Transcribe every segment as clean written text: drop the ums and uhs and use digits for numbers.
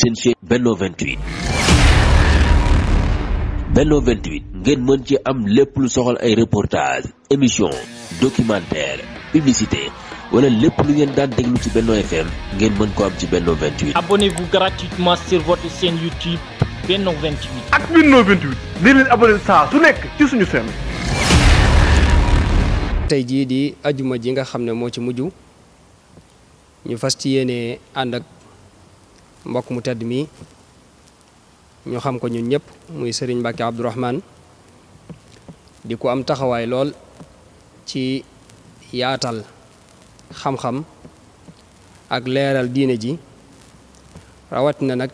seen chaîne Benno 28. Benno 28 ngeen mën ci am lépp lu soxal ay reportage émission documentaire publicité wala lépp lu ngeen daan déglu ci Benno FM ngeen mën ko am ci Benno 28. Abonnez-vous gratuitement sur votre chaîne YouTube Benno 28. ak Benno 28 di leen abonné saa su nekk ci suñu chaîne. tey jii di ajuma ji nga xam ne moo ci mujj ñu fas ci yéene ànd ak mbokk mu tedd mi ñu xam ko ñun ñëpp muy Serigne Mbacké Abdourahmane di ko am taxawaay lool ci yaatal xam-xam ak leeral diine ji rawatina nag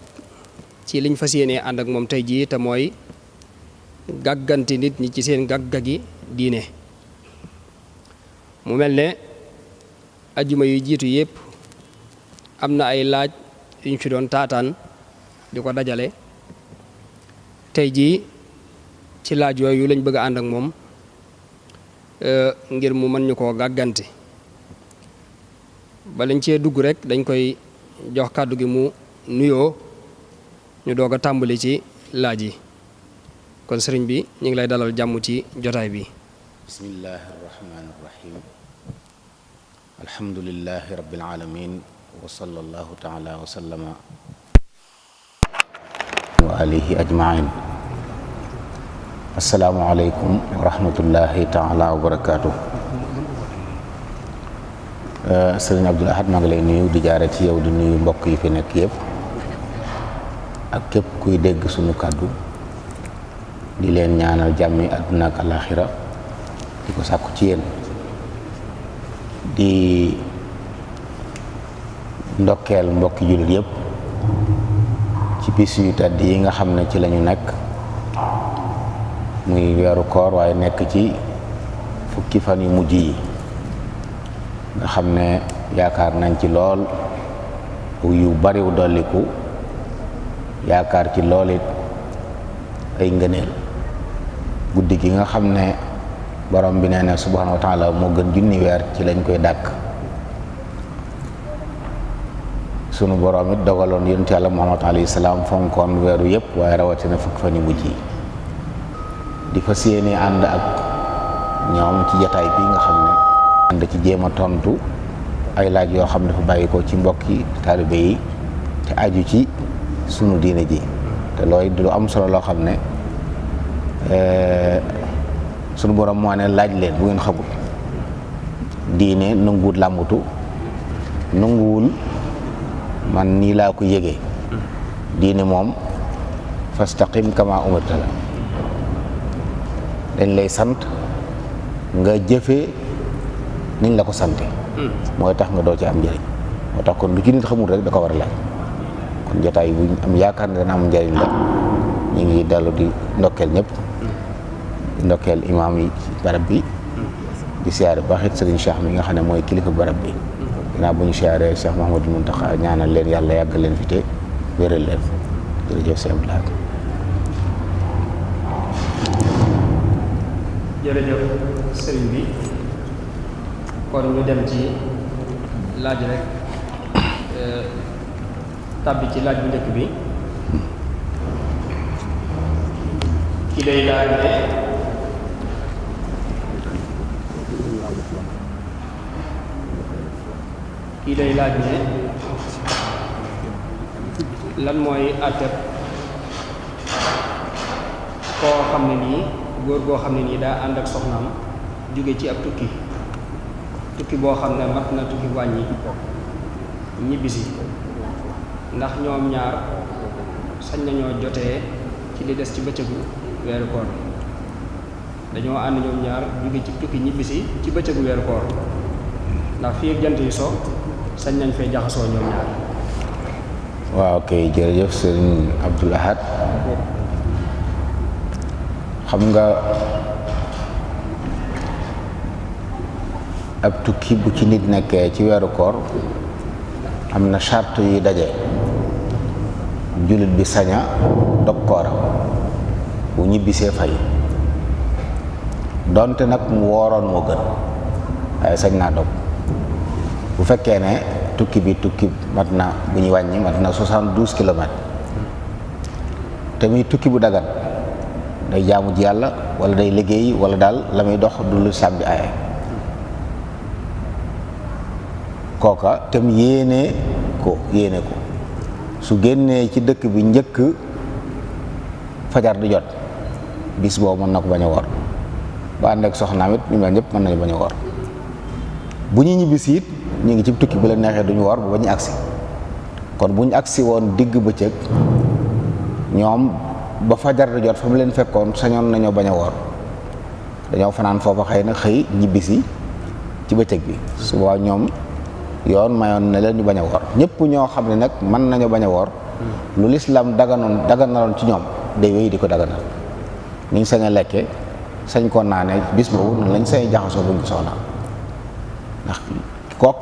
ci liñ fas yéene ànd ak moom tey jii te mooy gàgganti nit ñi ci seen gàggagi diine mu mel ne ajjuma yu jiitu yépp am na ay laaj yuñ fi doon taataan di ko dajale tey jii ci laaj yooyu lañ bëgg a ànd ak moom ngir mu mën ñu koo gàgganti ba lañ cee dugg rek dañ koy jox kàddu gi mu nuyoo ñu doog a tàmbali ci laaj yi kon sëriñ bi ñu ngi lay dalal jàmm ci jotaay bi. bismillahi irrahmani irrahim alhamdulilahi rabbil alamin wa sallallahu taala wa sallama wa alihi ajmain assalaamu aleykum wa rahmatullahi taala wa barakaatu. sëriñ Abdul Ahad maa ngi lay nuyu di jaare ci yow di nuyu mbokk yi fi nekk yëpp ak képp kuy dégg sunu kàddu di leen ñaanal jàmmi àdduna ak alaxira di ko sàkku ci yéen di ndokkeel mbokki jullit yëpp ci bis yu tedd yi nga xam ne ci lañu nekk muy weeru koor waaye nekk ci fukki fan yu mujj yi nga xam ne yaakaar nañ ci lool yu bariw dolliku yaakaar ci lool it ay ngëneel guddi gi nga xam ne borom bi nee na subhanahu wa taala moo gën junni weer ci lañ koy dàkk sunu borom it dogaloon yonent yàlla Muhammad alayhi salaam fonkoon weeru yëpp waaye rawatina fukki fan yu mujj yi di fas yéene ànd ak ñoom ci jataay bi nga xam ne ànd ci jéem a tontu ay laaj yoo xam ne dafa bàyyi ko ci mbokki taalibe yi te aju ci sunu diine ji te looy du am solo loo xam ne sunu borom moo ne laaj leen bu ngeen xamul diine nanguwul làmbutu nanguwul man nii laa ko yëgee diine moom fastaqim kama umirta la dañ lay sant nga jëfee niñ la ko sante mooy tax nga doo ci am njëriñ moo tax kon lu ci nit xamul rek da ko war a laaj kon jotaay bu am yaakaar ne dana am njëriñ la ñu ngi dellu di ndokkeel ñëpp di ndokkeel imaam yi ci barab bi di siyaare baax it Sëriñ Cheikh mi nga xam ne mooy kilifa barab bi ginnaaw bu ñu siyaaree Cheikh Mouhamadou Mountakha ñaanal leen yàlla yàggal leen fi te wéral leen jërëjëf sëñ Blaat. jërëjëf sëriñ bi kon ñu dem ci laaj rek tàbbi ci laaj bu njëkk bi ki day laaj ne lan mooy àtteb koo xam ne nii góor goo xam ne nii daa ànd ak soxnaam jóge ci ab tukki boo xam ne mat na tukki wàññi ñibbisi ndax ñoom ñaar sañ nañoo jotee ci li des ci bëccëgu weeru koor dañoo ànd ñoom ñaar jóge ci tukki ñibbisi ci bëccëgu weeru koor ndax fii ak jant yi so sañ nañ fay jaxasoo ñoom ñaar. waaw kay jërëjëf sëriñ Abdul Ahad xam nga ab tukki bu ci nit nekkee ci weeru koor am na charte yuy daje jullit bi saña dog kooram bu ñibbisee fay donte nag mu wooroon moo gën waaye sañ naa dog bu fekkee ne tukki bi mat na bu ñuy wàññi mat na 72 kilomètres te muy tukki bu dagan day jaamu ji yàlla wala day liggéey wala daal la muy dox du lu sàmbi aaye kooka te mu yéene ko su génnee ci dëkk bi njëkk fajar di jot bis boobu mën na ko bañ a woor ba ànd ak soxnaam it ñu mel ñëpp mën nañu bañ a woor bu ñu ñibbisi it ñu ngi ci tukki bu la neexee duñu woor ba ñu agsi kon bu ñu agsi woon digg bëccëg ñoom ba fajar di jot fa mu leen fekkoon sañoon nañoo bañ a woor dañoo fanaan foofa xëy na xëy ñibbisi ci bëccëg bi su boobaa ñoom yoon mayoon na leen ñu bañ a woor ñëpp ñoo xam ne nag mën nañoo bañ a woor lu lislaam daganaloon ci ñoom day wéy di ko daganal niñ sañ a lekke sañ koo naane bis boobu noonu lañ sañ jaxasoo buñ ko soxlaa ndax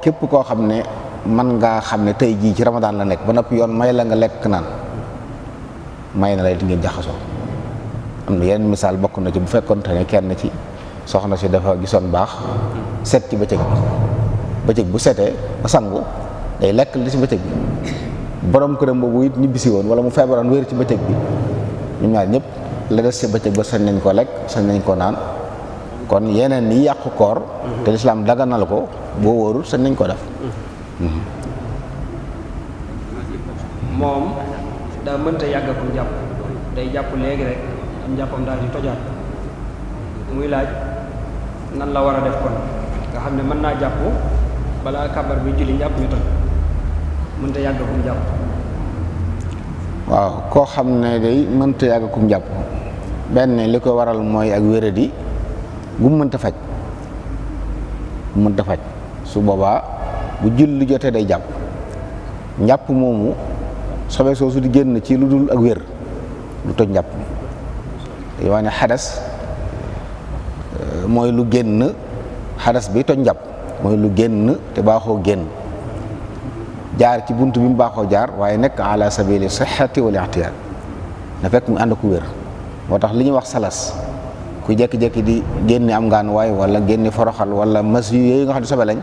képp koo xam ne mën ngaa xam ne tey jii ci ramadaan la nekk ba noppi yoon may la nga lekk naan may na la it ngeen jaxasoo am na yeneen misaal bokk na ci bu fekkoon te ne kenn ci soxna si dafa gisoon baax set ci bëccëg bu setee ba sangu day lekk li ci bëccëg bi borom këram boobu it ñibbisi woon wala mu feebaroon wér ci bëccëg bi ñun ñaar ñëpp la des ci bëccëg ba sañ nañ ko lekk sañ nañ ko naan kon yeneen yi yàqu koor te lislaam daganal ko boo wóorul sañ nañ ko def moom daa mënta yàgg ak jàpp day jàpp léegi rek am jàppam daal di tojaat muy laaj nan la war a def kon nga xam ne mën naa jàpp balaa kabar bi julli njàpp ñu toj mënta yàgg ak jàpp. waaw koo xam ne day mënta yàgg ak jàpp benn li ko waral mooy ak wéradi gu mënta faj su boobaa bu julli jotee day jàpp njàpp moomu sobe soosu di génn ci lu dul ak wér lu toj njàpp mi day wax ne xadas mooy lu génn xadas bi toj njàpp mooy lu génn te baaxoo génn jaar ci bunt bi mu baaxoo jaar waaye nekk ala sabili sihhati wal ihtiyat na fekk mu ànd ku wér moo tax li ñuy wax salas ku jekki-jekki di génne am ngaan waay wala génne foroxal wala mas yooyu nga xam ne sobe lañ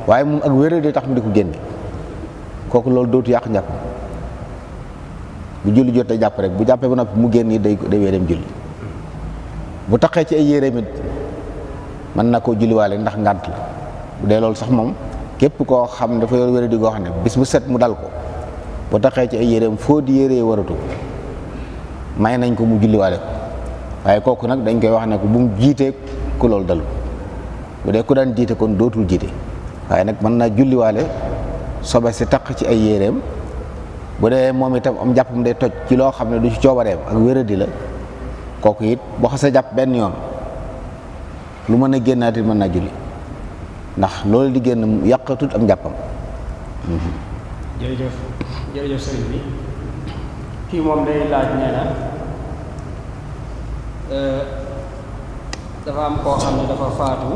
waaye moom ak wér day tax mu di ko génne kooku loolu dootu yàq njàpp bu julli jot day jàpp rek bu jàppee ba noppi mu génn yi day wéy dem julli bu taxee ci ay yéreem it mën na koo julliwaale ndax ngànt la bu dee loolu sax moom képp koo xam ne dafa yor wér di goo xam ne bis bu set mu dal ko bu taxee ci ay yéreem foo di yéree waratu may nañ ko mu julliwaale ko waaye kooku nag dañ koy wax ne ko bu mu jiitee ku loolu dalu bu dee ku daan jiite kon dootul jiite waaye nag mën naa julliwaale sobe si taq ci ay yéreem bu dee moom itam am jàppam day toj ci loo xam ne du ci coobareem ak wéradi la kooku it boo xasee jàpp benn yoon lu mën a génnaati mën naa julli ndax loolu di génn yàqatut am jàppam. jërëjëf sëriñ bi kii moom day laaj nee na dafa am koo xam ne dafa faatu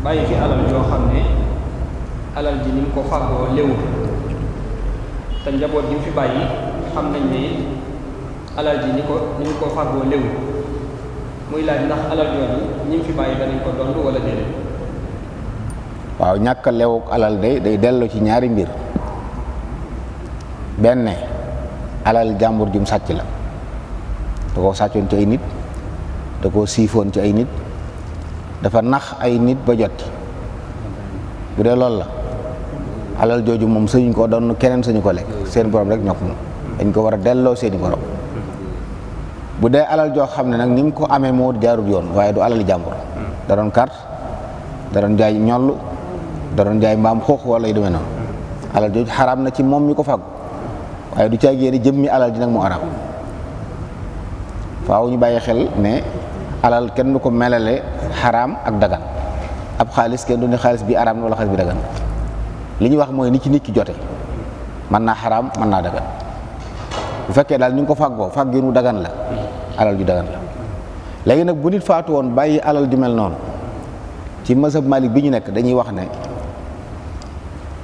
bàyyi fi alal joo xam ne alal ji ni mu ko fàggoo léwu te njaboot gi mu fi bàyyi xam nañ ne alal ji ni mu ko fàggoo léwu muy laaj ndax alal jooju ñi mu fi bàyyi danañ ko dond wala déedéet. waaw ñàkk a lewuk alal day dellu ci ñaari mbir benn alal jàmbur jum sàcc la da koo sàccoon ci ay nit da koo siifoon ci ay nit dafa nax ay nit ba jot bu dee loolu la alal jooju moom sañuñ ko doon keneen sañu ko lekk seen borom rek ñoo ko moom dañ ko war a delloo seeni borom bu dee alal joo xam ne nag ni mu ko amee moo jaarul yoon waaye du alali jàmbur da doon carte da doon jaay ñoll da doon jaay mbaam xuux wala yu demee noonu alal jooju xaraam na ci moom mi ko fàggu waaye du caagee ni jëmmi alal ji nag mu araam faaw ñu bàyyi xel ne alal kenn du ko melale xaraam ak dagan ab xaalis kenn du ne xaalis bi araam na wala xaalis bi dagan li ñuy wax mooy ni ci nit ki jote mën naa xaraam mën naa dagan bu fekkee daal ñu ngi ko fàggoo fàgg nu dagan la alal ju dagan la léegi nag bu nit faatu woon bàyyi alal ju mel noonu ci mazhab Malik bi ñu nekk dañuy wax ne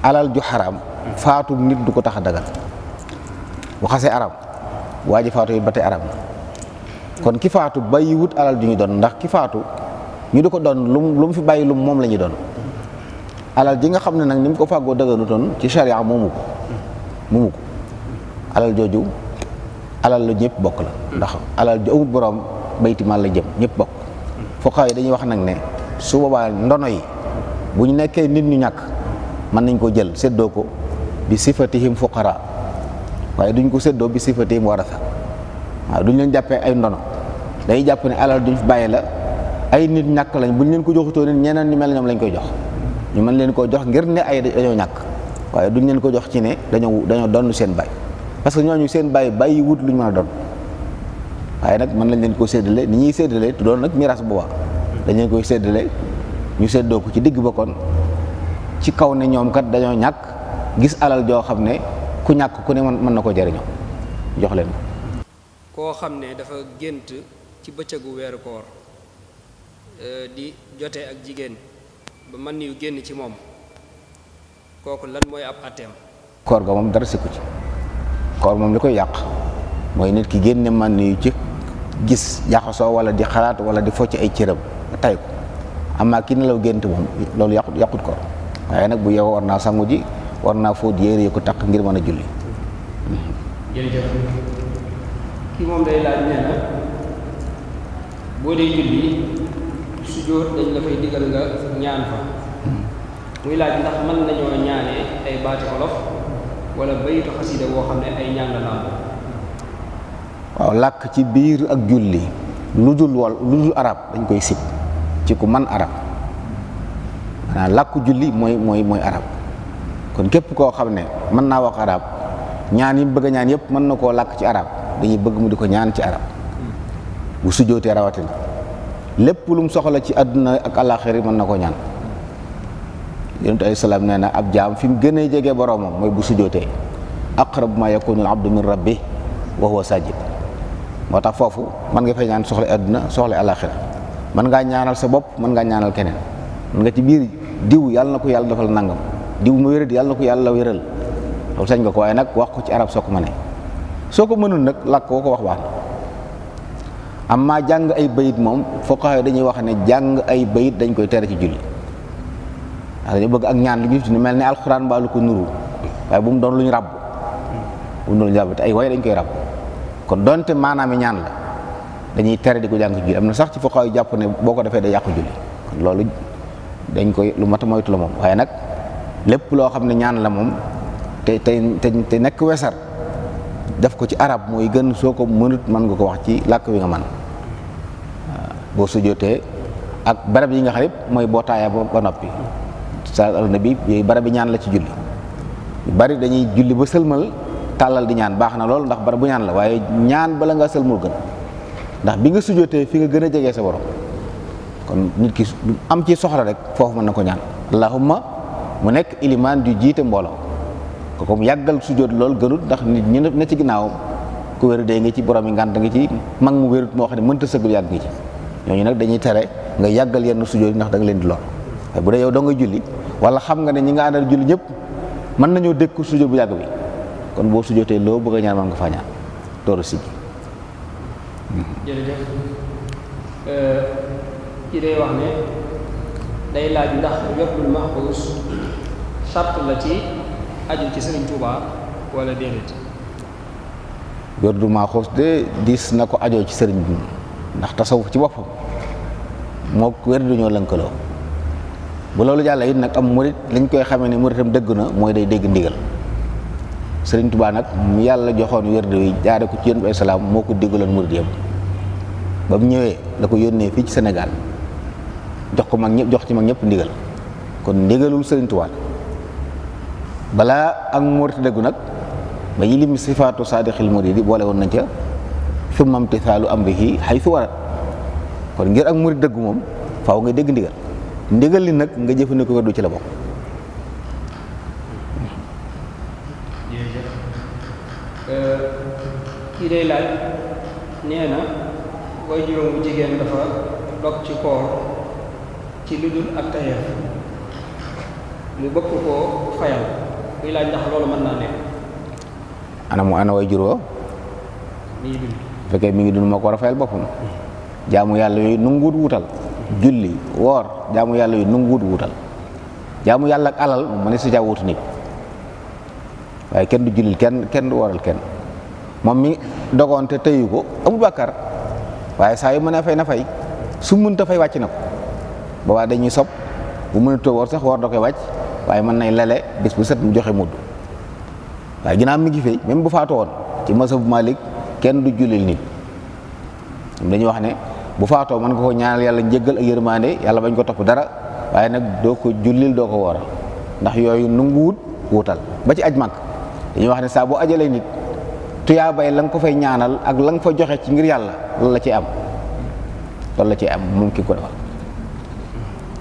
alal ju xaraam faatu nit du ko tax a dagan bu xasee araam waa ji faatu yi ba tey araam na kon ki faatu bàyyi wut alal ju ñu doon ndax ki faatu ñu di ko doon lu mu fi bàyyi lu moom la ñuy doon alal ji nga xam ne nag ni mu ko fàggoo dëgganutoon ci sharia moomu ko alal jooju alal la ñëpp bokk la ndax alal ju amul borom bayti maal la jëm ñëpp bokk fuqahaa yi dañuy wax nag ne su boobaa ndono yi bu ñu nekkee nit ñu ñàkk mën nañ ko jël séddoo ko bi sifatihim fuqara waaye duñ ko séddoo bi sifatihim warasa waaw duñ leen jàppee ay ndono dañuy jàpp ne alal duñ fi bàyyi la ay nit ñàkk lañ buñ leen ko joxutoo nit ñeneen ñu mel ñoom lañ koy jox ñu mën leen koo jox ngir ne ay dañoo ñàkk waaye duñ leen ko jox ci ne dañoo donn seen baay parce que ñooñu seen baay bàyyi wut luñ mën a doon waaye nag mën lañ leen ko séddale ni ñuy séddale te doon nag miraas booba dañ leen koy séddale ñu séddoo ko ci digg ba kon ci kaw ne ñoom kat dañoo ñàkk gis alal joo xam ne ku ñàkk ku ne mën na ko jariñoo jox leen ko. koo xam ne dafa gént ci bëccëgu weeru koor di jotee ak jigéen ba man yu génn ci moom kooku lan mooy ab atteem. koor ga moom dara sikku ci koor moom li koy yàq mooy nit ki génne man yu ci gis jaxasoo wala di xalaat wala di focc ay cëram tay ko amaa ki nelaw gént moom loolu yàqut koor waaye nag bu yow war naa sangu ji war naa fóot yére yi ko takk ngir mën a julli. jërëjëf kii moom day laaj nee na boo dee julli sujjóot dañ la fay digal nga ñaan fa muy laaj ndax mën nañoo ñaanee ay baati olof wala bayitu xasida boo xam ne ay ñaan la làmb. waaw làkk ci biir ak julli lu dul arab dañ koy sib ci ku man arab maanaam làkku julli mooy arab kon képp koo xam ne mën naa wax arab ñaan yi bëgg a ñaan yëpp mën na koo làkk ci arab dañuy bëgg mu di ko ñaan ci arab bu sujjóotee rawatina lépp lu mu soxla ci àdduna ak àllaaxira mën na koo ñaan. yonent alayhi salaam nee na ab jaam fi mu gën a jege boroomam mooy bu sujjóotee aqrabu ma yakunu al abdu min rabbi wa huwa sajid moo tax foofu mën nga fay ñaan soxla àdduna soxla àllaaxira mën ngaa ñaanal sa bopp mën ngaa ñaanal keneen mën nga ci biir diw yàlla na ko yàlla defal nangam diw mu wéral yàlla na ko yàlla wéral loolu sañ nga ko waaye nag wax ko ci arab soo ko mënee soo ko mënul nag làkk koo ko wax baax na amma jàng ay bayit moom fuqahaa dañuy wax ne jàng ay bayit dañ koy tere ci julli ndax dañu bëgg ak ñaan li ñu tudd mel ne alxuraan mbaa lu ko nuru waaye bu mu doon lu ñu ràbb bu mu doon lu ñu ràbb te ay way dañ koy ràbb kon donte maanaam ñaan la dañuy tere di ko jàng ci julli am na sax ci fuqahaa yu jàpp ne boo ko defee day yàqu julli kon loolu dañ koy lu mat a moytu la moom waaye nag lépp loo xam ne ñaan la moom te nekk wesar def ko ci arab mooy gën soo ko mënut mën nga ko wax ci làkk wi nga man boo sujjóotee ak barab yi nga xam yëpp mooy boo taayaa ba noppi sa al nabi yooyu barab yi ñaan la ci julli yu bari dañuy julli ba sëlmal tàllal di ñaan baax na lool ndax barab bu ñaan la waaye ñaan bala nga sëlmal gën ndax bi nga sujjóotee fi nga gën a jegee sa borom kon nit ki am ci soxla rek foofu mën na ko ñaan allahumma mu nekk ilimaan ju jiite mbooloo ko comme yàggal sujjóot lool gënut ndax nit ñi ne ci ginnaawam ku wéru dee nga ci borom yi ngànt nga ci mag mu wérut moo xam ne mënta sëggul yàgg nga ci ñooñu nag dañuy tere nga yàggal yenn sujjóot yi ndax da nga leen di lor waaye bu dee yow doo nga julli wala xam nga ne ñi nga àndal julli ñëpp mën nañoo dékku sujjóot bu yàgg bi kon boo sujjóotee loo bëgg a ñaan mën nga faa ñaan dooru siggi. jërëjëf ki day wax ne day laaj ndax werdul maxuus sart la ci aju ci Sëriñ Tuubaa wala déedéet. werdul maxuus de diis na ko ajoo ci sëriñ bi ndax tasawuf ci boppam moo werdu ñoo lënkaloo bu loolu jàlla it nag am murit liñ koy xamee ne muritam dëgg na mooy day dégg ndigal Sëriñ Tuubaa nag mu yàlla joxoon werdu yi jaare ko ci yonent bi salaam moo ko déggaloon murit yëpp ba mu ñëwee la ko yónnee fii ci Sénégal jox ko mag ñëpp jox ci mag ñëpp ndigal kon ndigalul Sëriñ Tuubaa balaa ak murit dëggu nag ba yi lim sifaatu saadixil muridi boole woon nañ ca summa imtisaalu amrihi haythu warat kon ngir ak murit dëggu moom faaw nga dégg ndigal ndigal li nag nga jëfandikoo ko du ci la bokk. kii day laaj nee na way juróom bu jigéen dafa dog ci koor ci lu dul ak tayeef mu bëgg koo fayal muy laaj ndax loolu mën naa nekk. ana way juróom mi ngi dund fekkee mi ngi dund moo ko war a fayal boppam jaamu yàlla yooyu nanguwut wutal julli woor jaamu yàlla yooyu nanguwut wutal jaamu yàlla ak alal mu ne su caa wutu nit waaye kenn du jullil kenn du waral kenn moom mi dogoon te tëyu ko amul bàkkaar waaye saa yu mën a fay na fay su mënta fay wàcc na ko boobaa dañuy sopp bu mënatoo woor sax woor da koy wàcc waaye mën nay lele bis bu set mu joxe mudd waaye ginnaaw mi ngi fi même bu faatu woon ci mazhabu Malik kenn du jullil nit dañuy wax ne bu faatoo mën nga ko ñaanal yàlla njëggal ak yërmande yàlla bañ ko topp dara waaye nag doo ko jullil doo ko wooral ndax yooyu nanguwut wuutal ba ci aj mag dañuy wax ne saa boo ajalee nit tuyaa bay la nga ko fay ñaanal ak la nga fa joxe ci ngir yàlla loolu la ci am moom ki ko defal.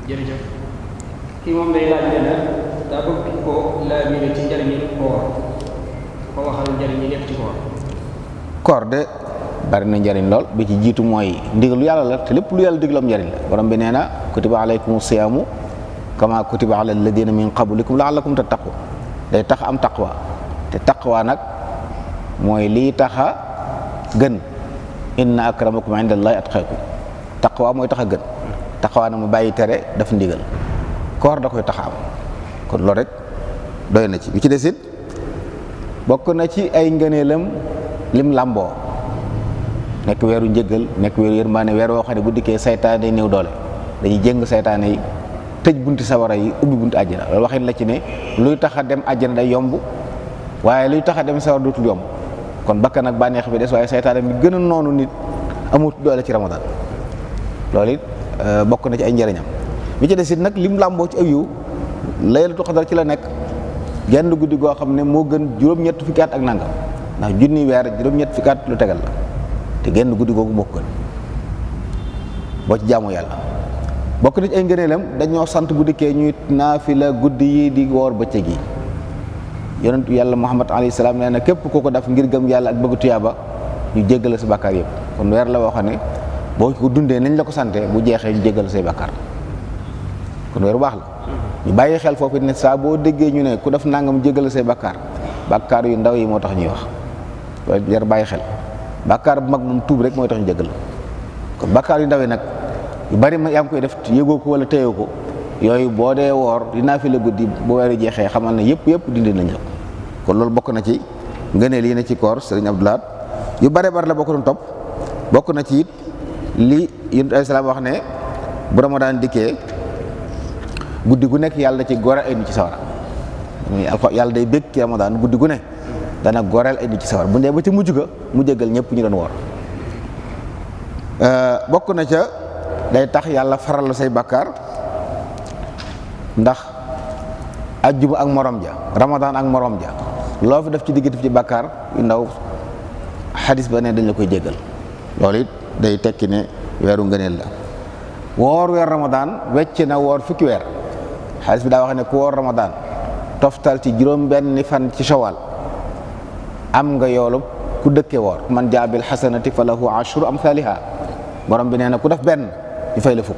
jërëjëf kii moom day laaj ne daa bëgg ko laa mine ci njëriñu koor ko waxal njëriñ yi nekk ci koor de bari na njëriñ lool bi ci jiitu mooy ndigalu yàlla la te lépp lu yàlla digal am njëriñ la borom bi nee na kutiba alaykum siyaamu kama kutiba ala alladina min qablikum laallakum tattaqun day tax am taqwa te taqwa nag mooy lii taxa gën inna akramakum inda allahi atqakum taqwa mooy tax a gën taqwa nag mu bàyyi tere daf ndigal koor da koy tax am kon loolu rek doy na ci bi ci desit bokk na ci ay ngëneelam lim làmboo nekk weeru njëggal nekk weeru yërmaane weer woo xam ne bu dikkee saytaane day néew doole dañuy jéng saytaane yi tëj bunti sawara yi ubbi bunti àjjana loolu waxin la ci ne luy tax a dem àjjana day yomb waaye luy tax a dem sawara dootul yomb kon bakkan ak bànneex bi des waaye saytaane mi gën a noonu nit amut doole ci ramadan loolu it bokk na ci ay njëriñam bi ci des it nag lim làmboo ci aw yiw laylatul qadar ci la nekk genn guddi goo xam ne moo gën juróom-ñett fukki at ak nangam ndax junni weer juróom-ñett fukki at lu tegal la te genn guddi googu moo ko gën boo ci jaamu yàlla bokk na ci ay ngëneelam dañoo sant bu dikkee ñuy naafila guddi yi di woor bëccëg yi yonentu yàlla Muhammad alayhi salaam nee na képp ku ko def ngir gëm yàlla ak bëgg tuyaaba ñu jéggale sa bàkkaar yëpp kon weer la woo xam ne boo ko dundee nañ la ko sante bu jeexee ñu jéggal say bàkkaar kon weer bu baax la ñu bàyyi xel foofu ne saa boo déggee ñu ne ku def nangam jéggal say bàkkaar yu ndaw yi moo tax ñuy wax loolu jar bàyyi xel bàkkaar bu mag moom tuub rek mooy tax ñu jéggal kon bàkkaar yu ndaw yi nag yu bari ma yaa ngi koy def yëgoo ko wala téyoo ko yooyu boo dee woor dinaa fi la guddi bu weeru jeexee xamal ne yëpp dindi nañ la kon loolu bokk na ci ngëneel yi ne ci koor sëriñ Abdou Lahad yu bare bari la bokk doon topp bokk na ci it li yonent ay salaam wax ne bu Ramadan dikkee guddi gu nekk yàlla da ci goreel ay nit ci sawara yàlla day bég ci Ramadan guddi gu ne dana goreel ay nit ci sawara bu ndee ba ci mujj ga mu jéggal ñëpp ñu doon woor bokk na ca day tax yàlla faral la say bàkkaar ndax ajjuma ak morom ja Ramadan ak morom ja loo fi def ci digg def ci bàkkaar yu ndaw xadis ba ne dañ la koy jéggal loolu it day tekki ne weeru ngëneel la woor weer Ramadan wecc na woor fukki weer xadis bi daa wax ne ku woor Ramadan toftal ci juróom-benni fan ci shawal am nga yoolub ku dëkke woor man jaabil xasanati fa lahu ashru amthaliha borom bi nee na ku def benn ñu fay la fukk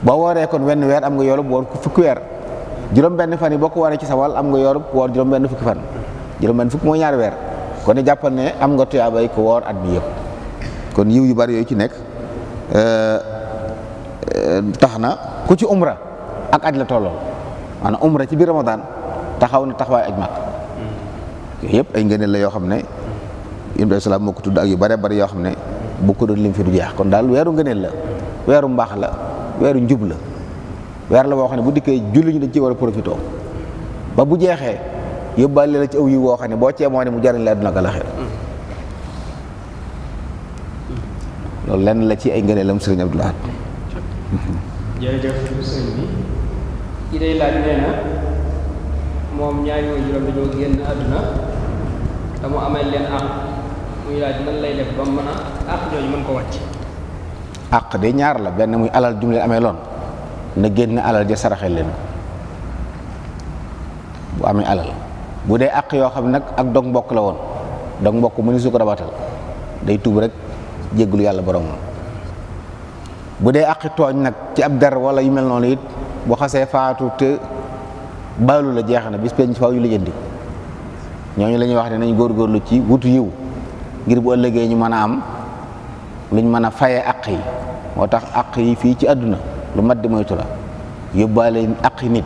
boo wooree kon wenn weer am nga yoolub woor fukki weer juróom-benn fan yi boo ko waree ci sawal am nga yoolub woor juróom-benn fukki fan juróom-benn fukk mooy ñaari weer kon ne jàppal ne am nga tuyaabay ko woor at bi yëpp kon yiw yu bari yooyu ci nekk tax na ku ci umra ak aj la tollool maanaam umra ci biir Ramadan taxaw na taxawaay aj mag yooyu yëpp ay ngëneel la yoo xam ne Yonent bi salaam moo ko tudd ak yu bare bari yoo xam ne bu ko doon lim fi du jeex kon daal weeru ngëneel la weeru mbaax la weeru njub la weer la boo xam ne bu dikkee julli ñu dañ ci war a profité ba bu jeexee yóbbaale la ci aw yi woo xam ne boo ceemoo ne mu jariñ la àdduna ak àllaaxira loolu lenn la ci ay ngëneelam sëriñ Abdou Lahad. jërëjëf sëriñ bi ki day laaj nee na moom ñaari waajuram dañoo génn àdduna te mu amee leen àq muy laaj nan lay def ba mu mën a àq jooju mën ko wàcc. àq de ñaar la benn muy alal jum leen amee loon na génn alal ja saraxel leen bu amee alal bu dee àq yoo xam ne nag ak dog mbokk la woon dog mbokk mu ni su ko rabatal day tuub rek jéggulu yàlla boromam bu dee àqi tooñ nag ci ab der wala yu mel noonu it bu xasee faatu te baalu la jeex na bis penc faaw yu lijjanti ñooñu la ñuy wax ne nañ góorgóorlu ci wutu yiw ngir bu ëllëgee ñu mën a am luñ mën a faye àq yi moo tax àq yi fii ci àdduna lu mat di moytu la yóbbaale aqi nit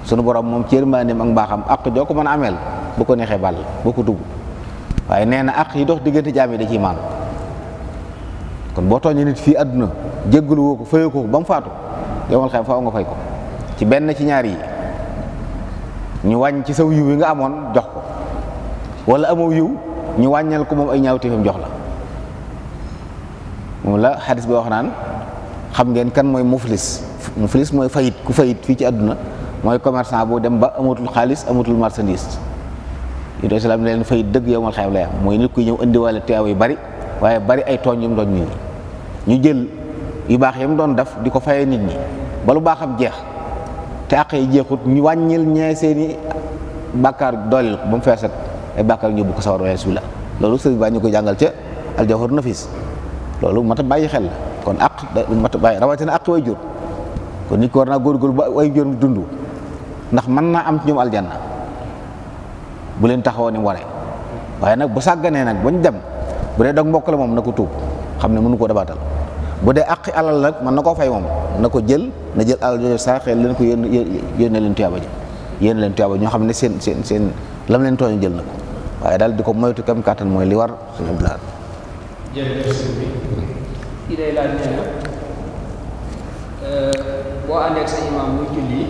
sunu borom moom ci yërmandeem ak mbaaxam aq joo ko mën a ameel bu ko neexee bàll boo ko dugg waaye nee na aq yi dox diggante jaam yi da ciy maanu kon boo tooñee nit fii àdduna jéggalu woo ko fayoo ko ba mu faatu yomal xam faaw nga fay ko ci benn ci ñaar yi ñu wàññ ci saw yiw yi nga amoon jox ko wala amoo yiw ñu wàññal ko moom ay ñaawteefam jox la moom la xadis bi wax naan xam ngeen kan mooy muflis mooy fayit ku fayit fii ci àdduna mooy commerçant boo dem ba amatul xaalis amatul marchandise yonent salaam ne leen fayit dëgg yomal xam lay am mooy nit kuy ñëw indiwaale teew yu bari waaye bari ay tooñ yu mu doon nit ñi ñu jël yu baax yi mu doon def di ko fayee nit ñi ba lu baaxam jeex te àq yi jeexut ñu wàññil ñee seeni bàkkaar dooleel ko ba mu fees ak ay bàkkaar ñu bu ko sawar wala bismillah loolu sëriñ baa ñu ko jàngal ca aljawhar nafis loolu mat a bàyyi xel la kon àq da mat a bàyyi rawatina àq way jur kon nit ko war naa góorgóorlu ba way jur dund ndax mën naa am ci ñoom aljanna bu leen taxawoo ni mu waree waaye nag bu sàgganee nag bañ dem bu dee dog mbokk la moom na ko tuub xam ne mënu koo dabaatal bu dee àqi alal nag mën na koo fay moom na ko jël na jël alal jooju saa xel leen ko yónnee leen tuyaaba ji yéen leen tuyaaba ñoo xam ne seen lam leen tooñ jël na ko waaye daal di ko moytu kam kàttan mooy li war suñu abdulaat jërëjëf sëñ bi kii day laaj nee na boo àndee ak sa imaam muy julli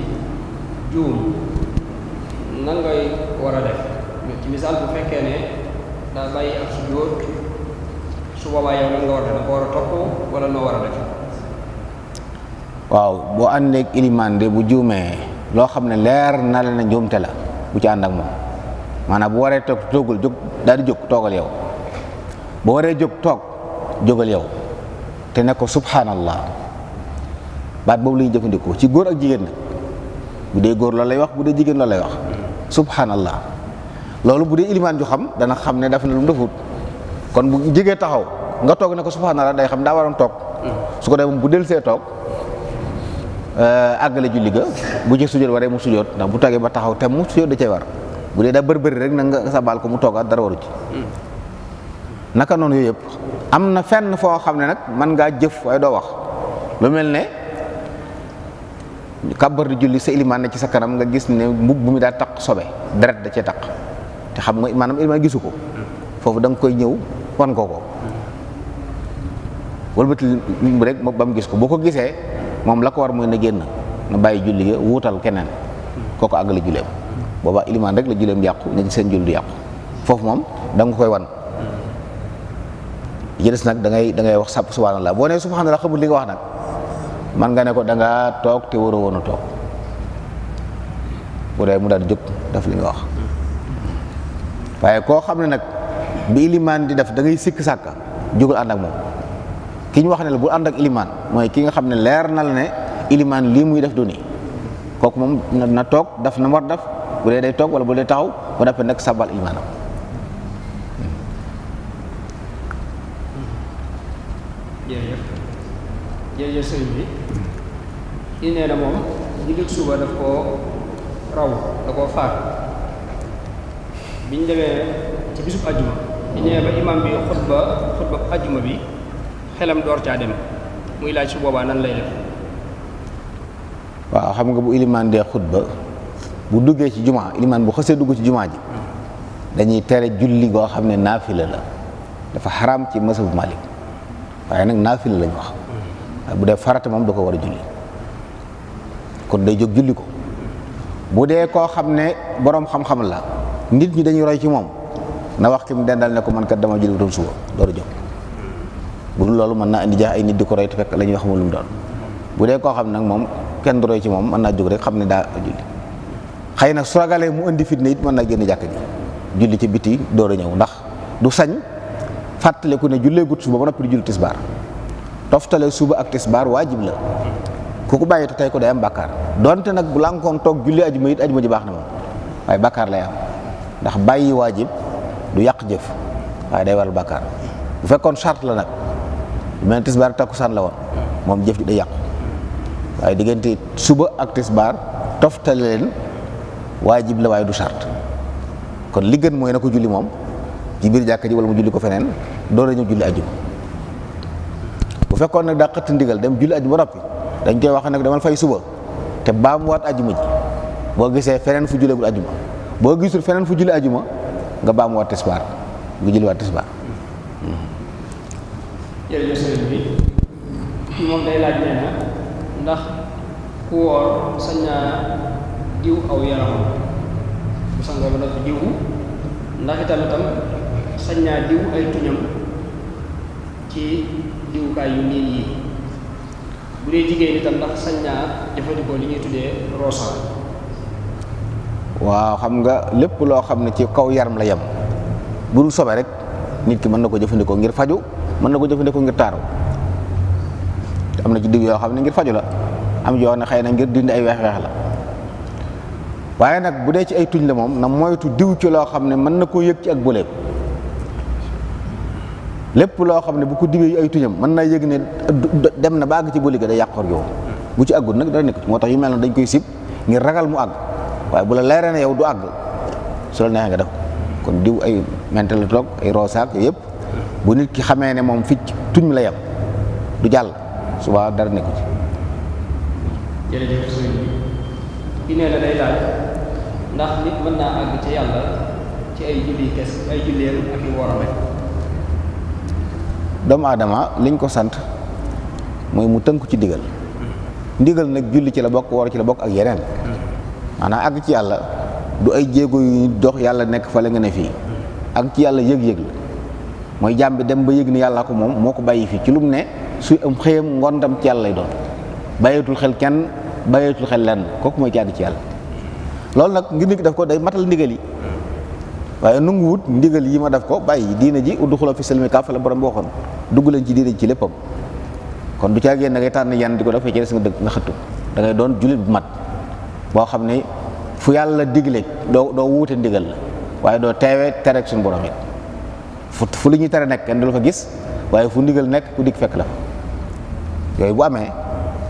juum nan ngay war a def ci misaal bu fekkee ne daa bàyyi ak sujjóot su boobaa yow nan nga war a def da ko war a topp wala noo war a def. waaw boo àndee ak ilimaan de bu juumee loo xam ne leer na la ne njuumte la bu ci ànd ak moom maanaam bu waree toog toogul jóg daal di jóg toogal yow bu waree jóg toog jógal yow te ne ko subhanallah baat boobu la ñuy jëfandikoo ci góor ak jigéen nag bu dee góor loolu lay wax bu dee jigéen loolu lay wax subhanallah loolu bu dee ilimaan ju xam dana xam ne daf na lu mu defut kon bu jigee taxaw nga toog ne ko subhanallah day xam daa waroon toog su ko defee bu del see toog àggale julli ga bu ci sujjóot waree mu sujjóot ndax bu toogee ba taxaw te mu sujjóot da cay war bu dee daa bëri rek na nga sabal ko mu toogaat dara waru ci naka noonu yooyu yëpp am na fenn foo xam ne nag mën ngaa jëf waaye doo wax lu mel ne kàbbar di julli sa ilimaan ne ci sa kanam nga gis ne mbubb bu mi daa taq sobe deret da cee taq te xam nga maanaam ilimaan gisu ko foofu da nga koy ñëw wan ko wëlbati rek ba mu gis ko boo ko gisee moom la ko war mooy na génn na bàyyi julli ga wuutal keneen kooku àggale julleem boobaa ilimaan rek la julleem yàqu ne ci seen julli du yàqu foofu moom da nga koy wan jëles nag da ngay wax sàpp subhanallah boo nee subhanallah xamul li nga wax nag man nga ne ko da ngaa toog te waroo woon a toog bu dee mu daal jóg def li nga wax waaye koo xam ne nag bi ilimaan di def da ngay sikk sàkka jógal ànd ak moom ki ñu wax ne la bu ànd ak ilimaan mooy ki nga xam ne leer na la ne ilimaan lii muy def du nii kooku moom na toog daf na war def bu dee day toog wala bu dee taxaw bu defee nag sabal ilimaanam jërëjëf sëriñ bi kii nee na moom jullit suba daf koo raw da koo faat biñ demee ci bisub ajjuma bi ñëwee ba imam bi xutba ajjuma bi xelam door caa dem muy laaj su boobaa nan lay def. waaw xam nga bu ilimaan dee xutba bu duggee ci jumaa ilimaan bu xësee dugg ci jumaa ji dañuy tere julli goo xam ne naafila la dafa xaraam ci mazhabu Malik waaye nag naafila lañ wax waaye bu dee farata moom da ko war a julli kon day jóg julli ko bu dee koo xam ne boroom xam-xam la nit ñi dañuy roy ci moom na wax ki mu dendal ne ko man kat dama julli doon suba door a jóg bu dul loolu mën naa indi jaax ay nit di ko roy te fekk la ñuy wax mu lu mu doon bu dee koo xam nag moom kenn du roy ci moom mën naa jóg rek xam ne daa julli xëy na su ragalee mu indi fitna it mën naa génn jàkk ji julli ci biti door a ñëw ndax du sañ fàttaliku ne jullee gut suba ba noppi di julli tisbaar toftale suba ak tisbaar waajib la ku ko bàyyi te tey ko day am bàkkaar donte nag bu lànkoon toog julli ajuma it ajuma ji baax na moom waaye bàkkaar lay am ndax bàyyi waajib du yàq jëf waaye day waral bàkkaar bu fekkoon charte la nag lu mel ne tisbaar takkusaan la woon moom jëf ji day yàqu waaye diggante suba ak tisbaar toftale leen waajib la waaye du charte kon li gën mooy na ko julli moom ci biir jàkka ji wala mu julli ko feneen door a ñëw julli ajuma bu fekkoon nag daa xëtt ndigal dem julli ajuma ba noppi dañ koy wax nag demal fay suba te baamuwaat ajuma ji boo gisee feneen fu jullegul ajuma boo gisul feneen fu julle ajuma nga baamuwaat tisbaar nga julliwaat tisbaar. jërëjëf sëriñ bi moom day laaj nee na ndax ku woor sañ naa diw aw yaramam bu sangoo ba noppi diwu ndax itam sañ naa diw ay tuñam ci diwukaay yu niin yi bu dee jigéen itam ndax sañ naa jëfandikoo li ñuy tuddee rosa. waaw xam nga lépp loo xam ne ci kaw yaram la yem bu dul sobe rek nit ki mën na ko jëfandikoo ngir faju mën na ko jëfandikoo ngir taaru am na ci diw yoo xam ne ngir faju la am yoo ne xëy na ngir dindi ay weex-weex la waaye nag bu dee ci ay tuñ la moom na moytu diw ci loo xam ne mën na koo yëg ci ak bëleem lépp loo xam ne bu ko diwee ay tuñam mën naa yëg ne dem na ba àgg ci bëli ga day yàqoor yow bu ci àggul nag dara nekk ci moo tax yu mel noonu dañ koy sib ngir ragal mu àgg waaye bu la leeree ne yow du àgg su la neexee nga def ko kon diw ay mental la toog ay roosaak yooyu yëpp bu nit ki xamee ne moom fii tuñ la yem du jàll suba dara nekku ci. jërëjëf sëriñ bi ki nee na day laaj ndax nit mën naa àgg ci yàlla ci ay julli kes ay julleem ak i wooram rek. doomu aadama liñ ko sant mooy mu tënku ci ndigal ndigal nag julli ci la bokk woor ci la bokk ak yeneen maanaam àgg ci yàlla du ay jéego yu dox yàlla nekk fa la nga ne fii àgg ci yàlla yëg-yëg la mooy jaam bi dem ba yëg ni yàlla ko moom moo ko bàyyi fii ci lu mu ne suy am xëyam ngontam ci yàlla lay doon bàyyeetul xel kenn bàyyeetul xel lenn kooku mooy ci àgg ci yàlla loolu nag ngir nit daf ko day matal ndigal yi waaye nangu wut ndigal yi ma def ko bàyyi diina ji udxulu fi silmi kaafa la borom boo waxoon dugg leen ci diina ji ci léppam kon du caa génn da ngay tànn yenn di ko defee ci des nga dëgg nga xëttu da ngay doon jullit bu mat boo xam ne fu yàlla digle doo wuute ndigal la waaye doo teewee tere suñu borom it fu li ñuy tere nekk kenn du la fa gis waaye fu ndigal nekk ku dikk fekk la fa yooyu bu amee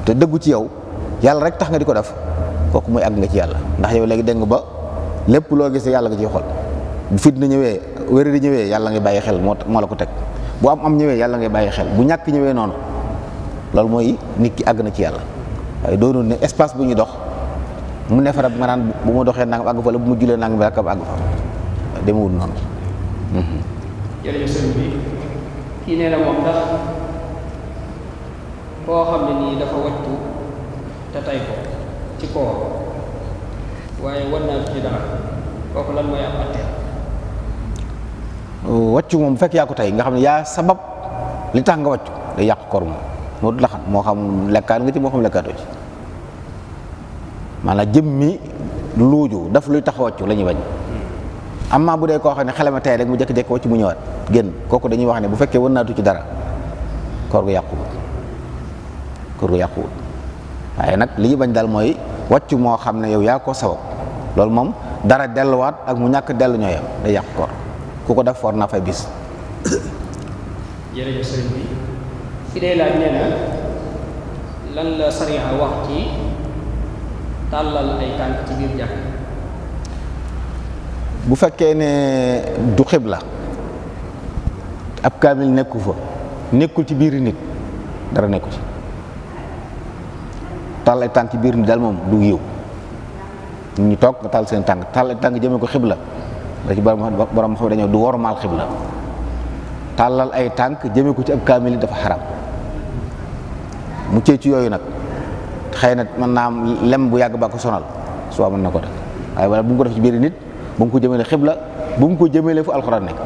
te dëggu ci yow yàlla rek tax nga di ko def kooku mooy àgg nga ci yàlla ndax yow léegi dégg nga ba lépp loo gis yàlla nga ciy xool bu fitna ñëwee wér di ñëwee yàlla ngay bàyyi xel moo la ko teg bu am ñëwee yàlla ngay bàyyi xel bu ñàkk ñëwee noonu loolu mooy nit ki àgg na ci yàlla waaye doo doon ne espace bu ñuy dox mu ne farab nga naan bu ma doxee nangam àgg fa la bu ma julee nangam rek àgg fa demewul noonu. jërëjëf sëriñ bi kii nee na moom ndax koo xam ne nii dafa wàccu te tay ko ci koor waaye war naa ci dara kooku lan mooy am atteel. wàccu moom bu fekk yaa ko tey nga xam ne yaa sabab li tax nga wàccu day yàq koor moom moo du la xam moo xam lekkaat nga ci moo xam lekkaatoo ci maanaam jëmmi luuju daf luy tax a wàccu la ñuy bañ amma bu dee koo xam ne xelama tey rek mu jékki-jékki wàccu mu ñëwaat génn kooku dañuy wax ne bu fekkee war naatu ci dara koor gu yàquwul waaye nag li ñu bañ daal mooy wàccu moo xam ne yow yaa ko sabab loolu moom dara delluwaat ak mu ñàkk dellu ñooyam day yàq koor ku ko def for naa fay bis. jërëjëf sëriñ bi ki day laaj nee na lan la sariya wax ci tàllal ay tànk ci biir jàkk. bu fekkee ne du xibla ab kaamil nekku fa nekkul ci biir nit dara nekku ci tàll ay tànk ci biir nit daal moom du yiw ñu toog nga tàll seen tànk tàll ay tànk jëmee ko xibla da ci borom xam dañoo du wormaal xibla tàllal ay tànk jëmee ko ci ab kaamil yi dafa xaram mu cee ci yooyu nag xëy na mën naa am lem bu yàgg ba ko sonal soo mën na ko def waaye wala bu mu ko def ci biir nit bu mu ko jëmale xibla bu mu ko jëmale fu alxuraan nekk.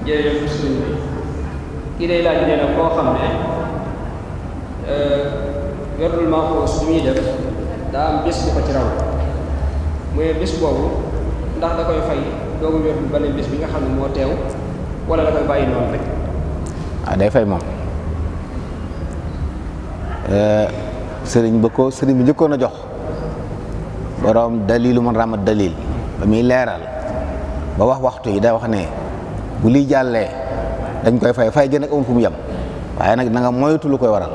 jërëjëf sëriñ bi kii day laaj nee na koo xam ne werdul maaxuus bi muy def daa am bés bu ko ci raw mooy bés boobu ndax da koy fay doogu werdul beneen bés bi nga xam ne moo teew wala da koy bàyyi noonu rek. day fay moom sëriñ bi njëkkoon a jox borom dalilu man ramat dalil ba muy leeral ba wax waxtu yi day wax ne bu liy jàllee dañ koy fay gën a amul fu mu yem waaye nag na nga moytu lu koy waral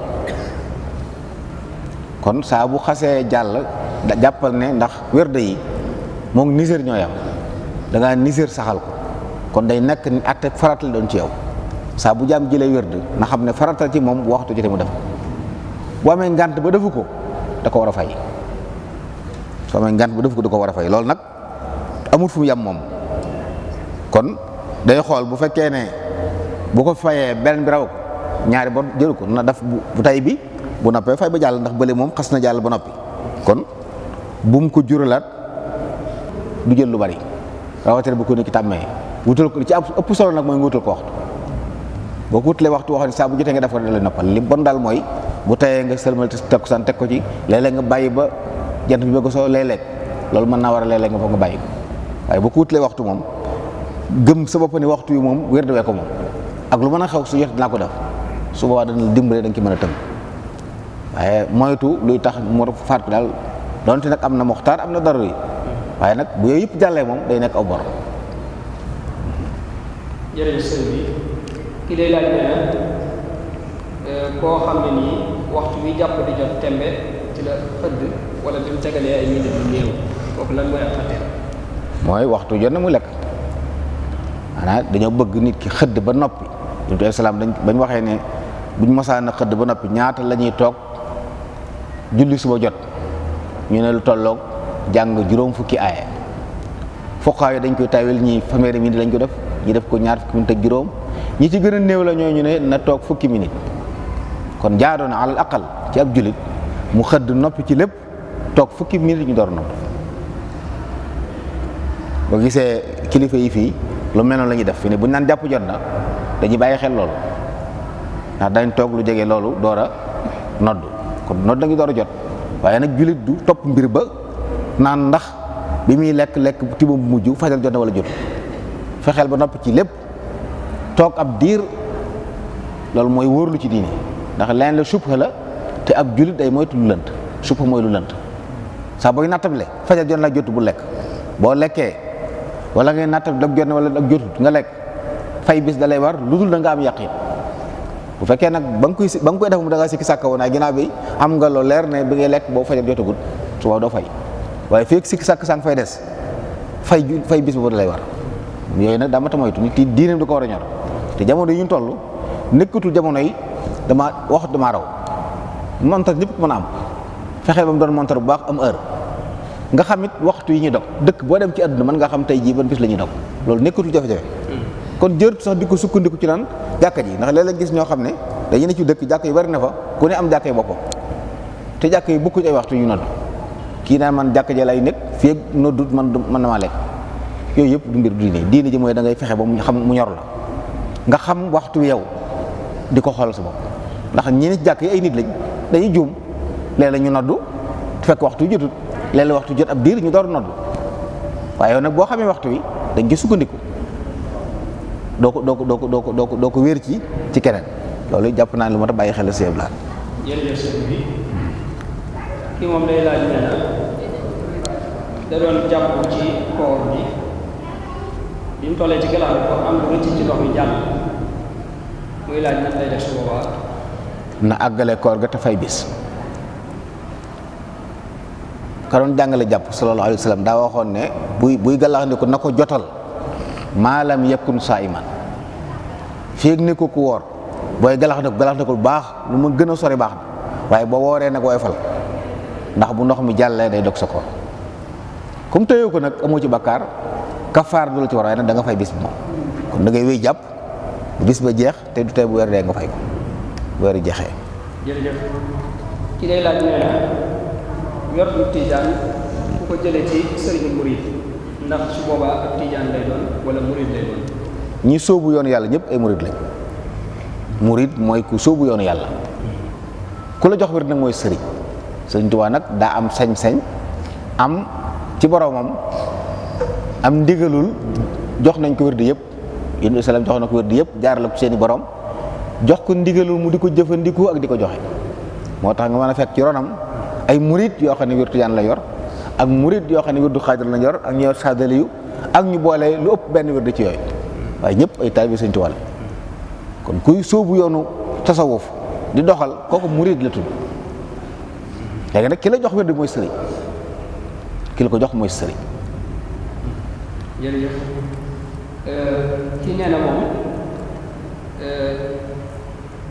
kon saa bu xasee jàll jàppal ne ndax wérde yi moom nisér ñoo yem da ngaa nisér saxal ko kon day nekk ni atte faratal doon ci yow saa bu jaam jëlee wérde na xam ne faratal ci moom bu waxtu jotee mu def bu amee ngànt ba defu ko da ko war a fay su amee ngànt ba defu ko da ko war a fay loolu nag amul fu mu yem moom kon day xool bu fekkee ne bu ko fayee beneen bi raw ko ñaari bor jëlu ko na def bu tay bi bu noppee fay ba jàll ndax bële moom xas na jàll ba noppi kon bu mu ko juralaat du jël lu bari rawatina bu ko nit ki tàmmee wutal ko li ci ëpp solo nag mooy nga wutal ko waxtu boo ko wutalee waxtu waxoon saa bu jotee nga def ko da lay noppal li bon daal mooy bu tayee nga sëlmal takkusaan teg ko ci léeg-léeg nga bàyyi ba jant bi bëgg soo léeg-léeg loolu mën naa war a léeg-léeg nga foog nga bàyyi ko waaye boo ko wutalee waxtu moom gëm sa bopp ni waxtu yi moom wér dewee ko moom ak lu mën a xew su jot dinaa ko def su boobaa dana la dimbalee da nga ci mën a tënk waaye moytu luy tax mu faat ko daal donte nag am na muxtaar am na dara yi waaye nag bu yooyu yëpp jàllee moom day nekk aw bor. jërëjëf sëñ bi ki lay laaj nee na koo xam ne nii waxtu wi jàpp di jot tembe ci la xëdd wala bi mu tegalee ay minute yu néew kooku lan mooy ak xateer mooy waxtu jot na mu lekk maanaam dañoo bëgg nit ki xëdd ba noppi Yonent bi salaam bañ waxee ne buñ mosaan a xëdd ba noppi ñaata la ñuy toog julli suba jot ñu ne lu tolloog jàng juróom fukki aaya fuqahaa yi dañ koy tawil ñi fanweeri minute lañ ko def ñi def ko ñaar fukki minute ak juróom ñi ci gën a néew la ñu ne na toog fukki minute kon jaadoo na alal aqal ci ab jullit mu xëdd noppi ci lépp toog fukki minute ñu door noppi boo gisee kilifa yi fii lu mel noonu la ñuy def fi ne bu ñu naan jàpp jot na dañuy bàyyi xel loolu ndax dañ toog lu jege loolu door a nodd kon nodd da ngi door a jot waaye nag jullit du topp mbir ba naan ndax bi muy lekk tiba bu mujj fajar jot na wala jot fexeel ba noppi ci lépp toog ab diir loolu mooy wóorlu ci diine ndax leneen la subha la te ab jullit day moytu lu lënt subha mooy lu lënt saa booy nattable fajar jot na jotu bu lekk boo lekkee wala ngay nattable dag jot na wala dag jotut nga lekk fay bis da lay war lu dul da nga am yaqin bu fekkee nag ba nga koy def mu da ngaa sikki sàkka woon ginnaaw bi am nga loo leer ne bi ngay lekk boobu fajar jotagut suba doo fay waaye fekk sikki sàkk sànq fay des fay bis boobu da lay war yooyu nag daa mat a moytu nit ki diineem du ko war a ñor te jamono yi ñu toll nekkatul jamono yi damaa raw montar ñëpp mën a am fexeel ba mu doon montar bu baax am heure nga xam it waxtu yi ñuy dog dëkk boo dem ci àdduna mën nga xam tey jii ban bis la ñuy dog loolu nekkatul jafe-jafe kon jërut sax di ko sukkandiku ci naan jàkka ji ndax léeg-léeg gis ñoo xam ne dañuy ne ci dëkk jàkk yu bari na fa ku ne am jàkk yi boppam te jàkk yi bokkuñ ay waxtu yu nodd kii naan man jàkk ja lay nekk fii ak noddut man na maa lekk yooyu yëpp du mbir diine ji mooy da ngay fexe ba mu xam mu ñor la nga xam waxtu yow di ko xoolal sa bopp ndax ñi ne jàkk yi ay nit lañ dañuy juum léeg-léeg ñu noddu fekk waxtu yu jotut léeg-léeg waxtu jot ab diir ñu door noddu waaye yow nag boo xamee waxtu wi dañ ci sukkandiku doo ko wéer ci keneen loolu jàpp naa ne lu ma ta bàyyi xel si yëpp jërëjëf sëñ bi kii moom day laaj nee na da doon jàpp ci koor bi mu tollee ci galax bi ko am lu rëcc ci ndox mi jàll muy laaj nan lay def su boobaa na àggale koor ga te fay bis ka doon jàngale jàpp sallallahu alayhi wa sallam daa waxoon ne buy galaxndiku na ko jotal maalam yakun saa'iman feeg ne ko ku woor booy galaxndiku lu baax lu ma gën a sori baax na waaye boo wooree nag woyofal ndax bu ndox mi jàllee day dog sa koor comme tëyoo ko nag amoo ci bakkaar kafaar du la ci war waaye nag da nga fay bis bi moom kon da ngay wéy jàpp bis ba jeex te du tey bu weer dee nga fay ko bu weer jeexee. jërëjëf ki lay laaj nee na werdu tijaan ku ko jëlee ci sëriñu murid ndax su boobaa ak tijaan lay doon wala murid lay doon. ñi sóobu yoonu yàlla ñëpp ay murid lañ murid mooy ku sóobu yoonu yàlla ku la jox wird nag mooy sëriñ Tuubaa nag daa am sañ-sañ am ci boromam am ndigalul jox nañ ko wird yëpp yéen salaam jox na ko wird yëpp jaar la ko seeni borom jox ko ndigalul mu di ko jëfandikoo ak di ko joxe moo tax nga mën a fekk ci ronam ay murid yoo xam ne wirdu Tijaan la yor ak murid yoo xam ne wirdu Xaadir la yor ak ñu yor Saadaliyu ak ñu boole lu ëpp benn wird ci yooyu waaye ñëpp ay taalibe Sëñ Tuubaa kon kuy sóobu yoonu tasawuf di doxal kooku murid la tudd léegi nag ki la jox wird mooy sëriñ ki la ko jox mooy sëriñ. jërëjëf kii nee na moom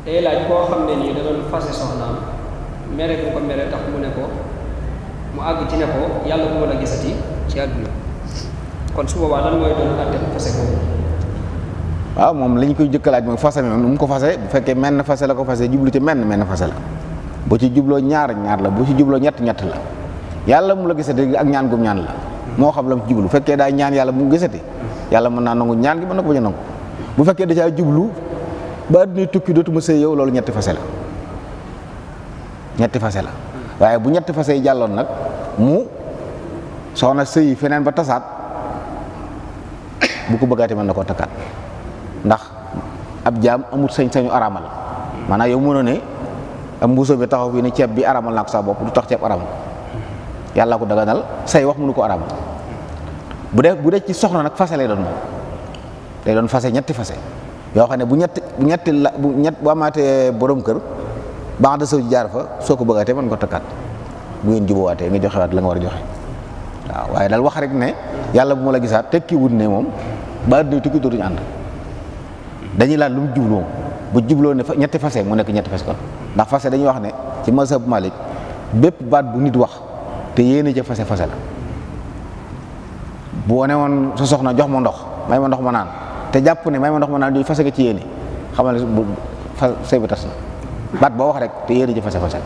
day laaj koo xam ne nii da doon fase soxnaam mere bu ko mere tax mu ne ko mu àgg ci ne ko yàlla bu ma la gisati ci àdduna kon su boobaa lan mooy doon àtte fase boobu. waaw moom li ñu koy jëkkalaaj mooy fase mi nu mu ko fase bu fekkee menn fase la ko fase jublu ci menn fase la bu ci jubloo ñaar la bu ci jubloo ñett la yàlla mu la gisati ak ñaan gum ñaan la moo xam la mu ci jublu bu fekkee daa ñaan yàlla mu gisati yàlla mën naa nangu ñaan gi mën na ko bañ a nangu bu fekkee da caa jublu ba àdduna tukki dootuma sëy yow loolu ñetti fase la waaye bu ñetti fase yi jàlloon nag mu soxna sëy feneen ba tasaat bu ko bëggaatee mën na koo takkaat ndax ab jaam amut sañ-sañu araamal maanaam yow mënoo ne am mbuuso bi taxaw fii ne ceeb bi araamal naa ko sa bopp du tax ceeb araamal yàlla ko daganal say wax mënu ko araamal bu dee ci soxna nag fase lay doon moom day doon fase ñetti fase yoo xam ne bu amaatee borom kër baax da sëw ji jaar fa soo ko bëggaatee mën nga ko takkaat bu ngeen jubawaatee nga joxewaat la nga war a joxe waaw waaye daal wax rek ne yàlla bu ma la gisaat tekki wut ne moom ba àdduna tukki dootuñu ànd dañuy laal lu mu jublu moom bu jubloo ne ñetti fase mu nekk ñetti fase kon ndax fase dañuy wax ne ci mazhab Malik bépp baat bu nit wax te yéene ca fase la boo ne woon sa soxna jox ma ndox may ma ndox ma naan te jàpp ne may ma ndox ma naan yooyu fase nga ci yéene xamal ne bu sëy ba tas na baat boo wax rek te yéene ca fase la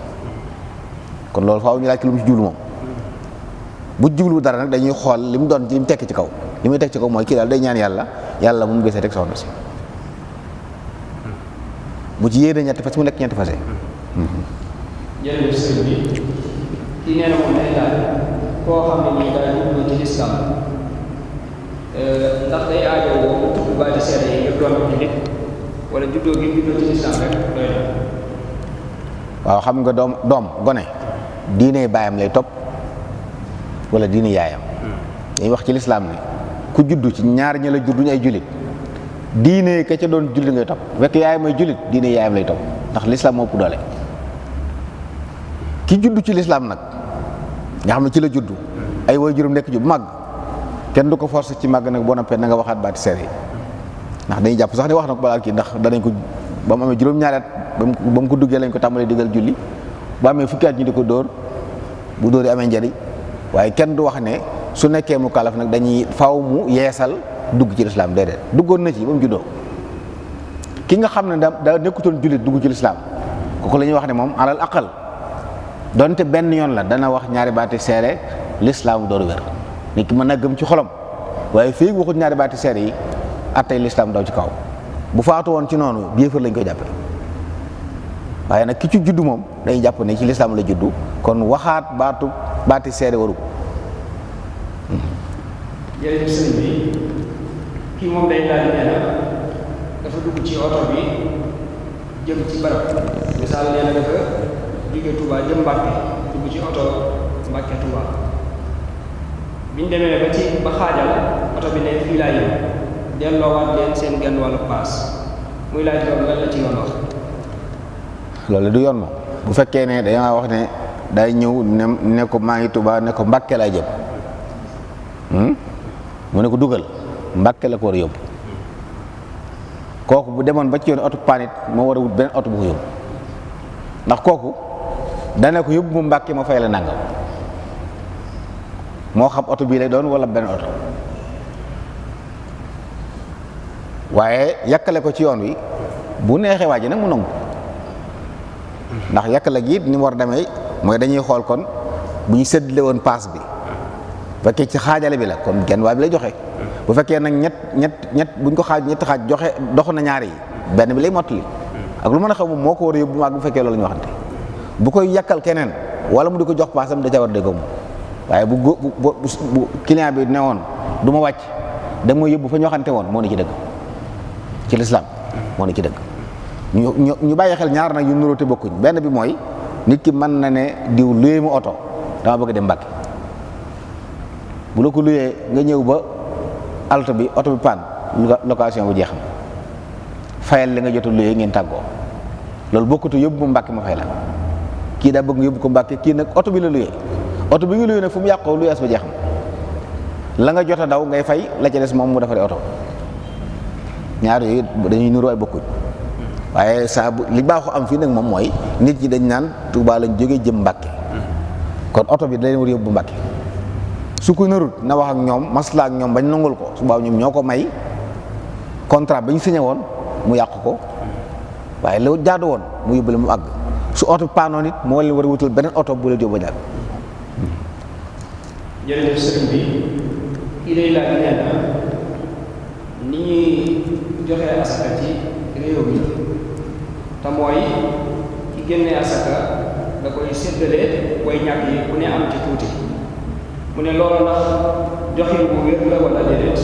kon loolu faaw ñu laaj ki lu mu ci jublu moom bu jublu dara nag dañuy xool li mu doon li mu tekki ci kaw li muy tekki ci kaw mooy kii daal day ñaan yàlla mu gisee rek soxna si bu ci yéene ñetti fas mu nekk ñetti fase. jërëjëf sëñ bi kii nee na moom day daal koo xam ne nii daal juddoo ci lislaam ndax day aajowoo tudd baati seede yi yëpp doon ci nit wala juddoo ci lislaam rek doy na. waaw xam nga doom gone diine baayam lay topp wala diine yaayam. dañuy wax ci lislaam ne ku juddu ci ñaar ñi la judduñu ay jullit diine ka ca doon jullit ngay topp fekk yaayam ay jullit diine yaayam lay topp ndax lislaam moo ëpp doole. ki juddu ci lislaam nag nga xam ne ci la juddu ay waajuram nekk ju màgg kenn du ko forcer ci màgg nag boo noppee na nga waxaat baati seere yi ndax dañuy jàpp sax ne wax na ko balaa kii ndax danañ ko ba mu amee juróom-ñaari at ba mu ko duggee lañ ko tàmbalee digal julli ba amee fukki at ñu di ko dóor bu dóor yi amee njariñ waaye kenn du wax ne su nekkee mu kalaf nag dañuy faw mu yeesal dugg ci lislaam déedéet duggoon na ci ba mu juddoo ki nga xam ne da nekkutoon jullit dugg ci lislaam kooku la ñuy wax ne moom alal aqal donte benn yoon la dana wax ñaari baati seere lislaam door wér nit ki mën na gëm ci xolam waaye fii waxut ñaari baati seere yi attey lislaam daw ci kaw bu faatu woon ci noonu yéefar lañ koy jàppe waaye nag ki ci juddu moom dañuy jàpp ne ci lislaam la juddu kon waxaat baati seere waru ko. jërëjëf sëñ bi kii moom day laaj nee na dafa dugg ci oto bi jëm ci barab misaal nee na dafa jóge Touba jëm Mbàkke dugg ci oto Mbàkke Touba biñ demee ba xaajal oto bi ne fii laa yëm delloowaat leen seen genn wàllu paas muy laaj loolu lan la ci yoon wax. loolu du yoon moom bu fekkee ne dañoo wax ne day ñëw ne ko maa ngi Touba ne ko Mbàkke laa jëm mu ne ko dugal Mbàkke la ko war a yóbbu kooku bu demoon ba ci yoon oto panit moo war a wut benn oto bu ko yóbbu ndax kooku dana ko yóbbu mu Mbàkke ma fay la nangam moo xam oto bii lay doon wala benn oto waaye yàkkale ko ci yoon wi bu neexee waa ji nag mu nangu ndax yàkkale gi ni mu war a demee mooy dañuy xool kon bu ñu séddale woon paas bi bu fekkee ci xaajale bi la kon genn waa bi lay joxe bu fekkee nag ñett buñ ko xaaj ñetti xaaj joxe dox na ñaari yi benn bi lay mottali ak lu mën a xew moom moo ko war a yóbbu maag bu fekkee loolu la ñu waxante bu koy yàkkal keneen wala mu di ko jox paasam da ca war a déggoo moom waaye bu client bi ne woon du ma wàcc da mooy yóbbu fa ñu waxante woon moo ne ci dëgg ci lislaam moo ne ci dëgg ñu bàyyi xel ñaar nag yu nuroo te bokkuñ benn bi mooy nit ki mën na ne diw luyee mu oto dama bëgg dem Mbàkke bu la ko luyee nga ñëw ba alto bi oto bi panne location bu jeexam fayal li nga jot a luyee ngeen tàggoo loolu bokkatu yóbbu ma Mbàkke ma fay la kii daa bëgg nga yóbbu ko Mbàkke kii nag oto bi la luyee oto bi nga luyee nag fu mu yàqoo luyees ba jeexam la nga jot a daw ngay fay la ca des moom mu defaree oto ñaar yooyu dañuy nuroo ay bokkuñ waaye saa bu li baaxu am fii nag moom mooy nit ñi dañ naan Touba lañ jógee jëm Mbàkke kon oto bi da leen war yóbbu Mbàkke su ko narut na wax ak ñoom masla ak ñoom bañ nangul ko su baaw ñoom ñoo ko may contrat ba ñu signé woon mu yàq ko waaye lu jaadu woon mu yóbbale mu àgg su oto bi paanoon it moo leen war a wutal beneen oto bu leen yóbbu jàll. jërëjëf sëriñ bi kii lay laaj nee na ni ñuy joxe asaka ci réew mi te mooy ki génne asaka da koy séddale way ñàkk yi ku ne am ci tuuti mu ne loolu ndax joxin bu wér la wala déedéet.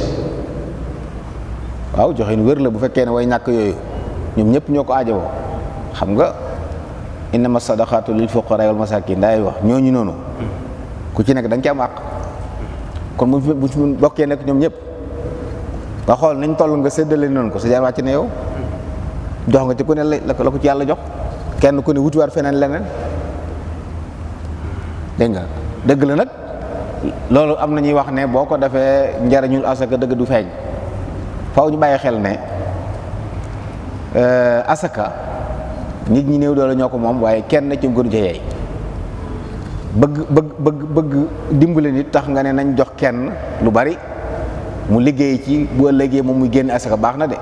waaw joxin wér la bu fekkee ne way ñàkk yooyu ñoom ñëpp ñoo ko aajowoo xam nga innama sadaqatu lil fuqara wal masakin daay wax ñooñu noonu ku ci nekk da nga ci am àq kon bu ñu bokkee nekk ñoom ñëpp nga xool nañ toll nga séddale noonu ko sa jaar wàcc ne yow jox nga ci ku ne la ko ci yàlla jox kenn ku ne wutiwaat feneen leneen dégg nga dëgg la nag loolu am na ñuy wax ne boo ko defee njariñul asaka dëgg du feeñ faaw ñu bàyyi xel ne asaka nit ñi néew doole ñoo ko moom waaye kenn ci gënu ca yeey bëgg dimbale nit tax nga ne nañ jox kenn lu bari mu liggéey ci bu ëllëgee moom muy génn asaka baax na de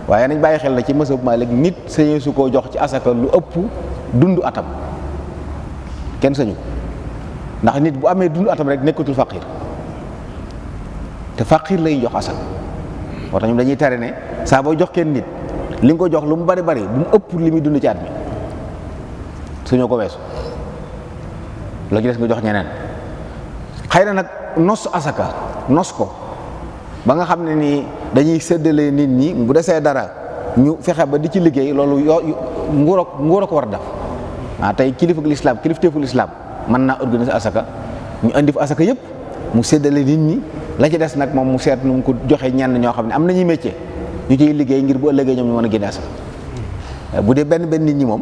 waaye nañ bàyyi xel na ci mësab Maalik nit sañee su koo jox ci asaka lu ëpp dund atam kenn sañu ndax nit bu amee dund atam rek nekkatul faqir te faqir lay jox asaka moo tax ñoom dañuy tere ne saa boo jox kenn nit li nga ko jox lu mu bari bu mu ëpp li muy dund ci at mi suñoo ko weesu la ci des nga jox ñeneen xëy na nag nos asaka nos ko ba nga xam ne nii dañuy séddale nit ñi bu desee dara ñu fexe ba di ci liggéey loolu nguur a ko war a def tey kilifag lislaam kilifteeful lislaam mën naa organiser asaka ñu indi fa asaka yëpp mu séddale nit ñi la ci des nag moom mu seet nu mu ko joxe ñenn ñoo xam ne am nañuy métier ñu ciy liggéey ngir bu ëllëgee ñoom ñu mën a génne asaka bu dee benn nit ñi moom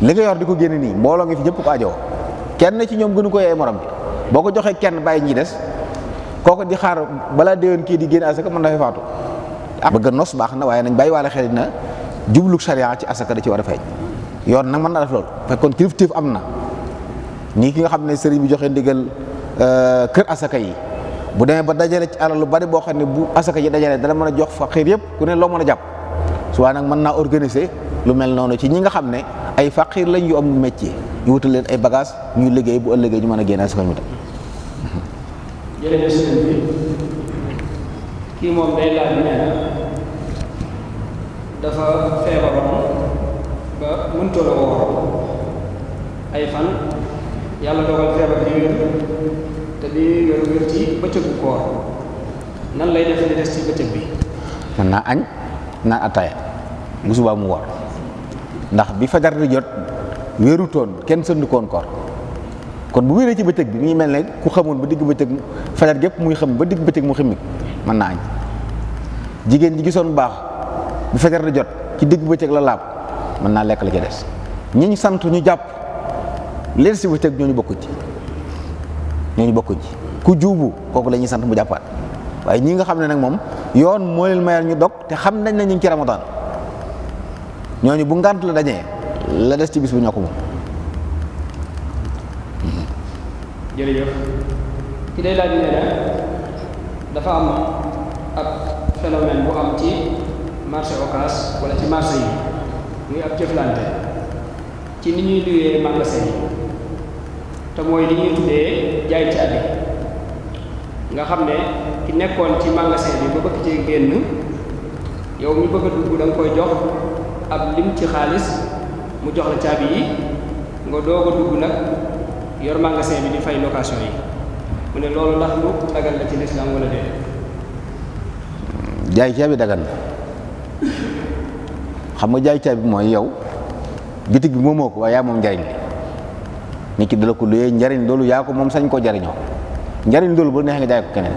li nga yor di ko génne nii mbooloo ngi fi ñëpp ko ajoo kenn ci ñoom gënu ko yee morom bi boo ko joxee kenn bàyyi ñi des kooku di xaar balaa déwén kii di génne asaka mën na fay faatu. bëgg nos baax na waaye nañ bàyyi waale xel na jublu sharia ci asaka da ci war a feeñ yoon nag mën na def loolu fekkoon kilifteef am na nii ki nga xam ne sëriñ bi joxe ndigal kër asaka yi bu demee ba dajale ci alal lu bari boo xam ne bu asaka yi dajale dana mën a jox faqir yëpp ku ne loo mën a jàpp suwaa nag mën naa organiser lu mel noonu ci ñi nga xam ne ay faqir lañ yu am métier ñu wutal leen ay bagage ñuy liggéey bu ëllëgee ñu mën a génne asaka ñu tam. jërëjëf sëriñ bi kii moom day laaj nee na dafa feebaroon ba mëntoon a woor ay fan yàlla dogal feebar bi wér te di wér ci bëccëgu koor nan lay def li des ci bëccëg bi. mën naa añ naan ataaya bu subaa mu woor ndax bi fajar di jot wéerutoon kenn sëndikoon koor kon bu wéree ci bëccëg bi mi ngi mel ne ku xamoon ba digg bëccëg fajar gépp muy xam ba digg bëccëg mu ximmi mën naa añ jigéen ji gisoon baax bu fajar di jot ci digg bëccëg la laab mën naa lekk la ca des ñi ñu sant ñu jàpp leen si bëccëg ñooñu bokkuñ ci ku juubu kooku la ñuy sant mu jàppaat waaye ñi nga xam ne nag moom yoon moo leen mayal ñu dog te xam nañ ne ñu ngi ci ramadan ñooñu bu ngànt la dañee la des ci bis bu ñoo ko moom. jërëjëf ki day laaj nee na dafa am ab phénomène bu am ci marché Ocass wala ci marché yi muy ab jëflante ci ni ñuy luyee magasin yi te mooy li ñuy tuddee jaay ci àddi nga xam ne ki nekkoon ci magasin bi ba bëgg ci génn yow mi bëgg a dugg da nga koy jox ab lim ci xaalis mu jox la caabi yi nga doog a dugg nag yor magasin bi di fay location yi mu ne loolu ndax lu dagal la ci lislaam wala déedéet. jaay caabi dagan na xam nga jaay caabi mooy yow bitig bi moomoo ko waaye yaa moom njariñ li nit ki dala ko luyee njariñ loolu yaa ko moom sañ koo jariñoo njariñ loolu bu neexee nga jaay ko keneen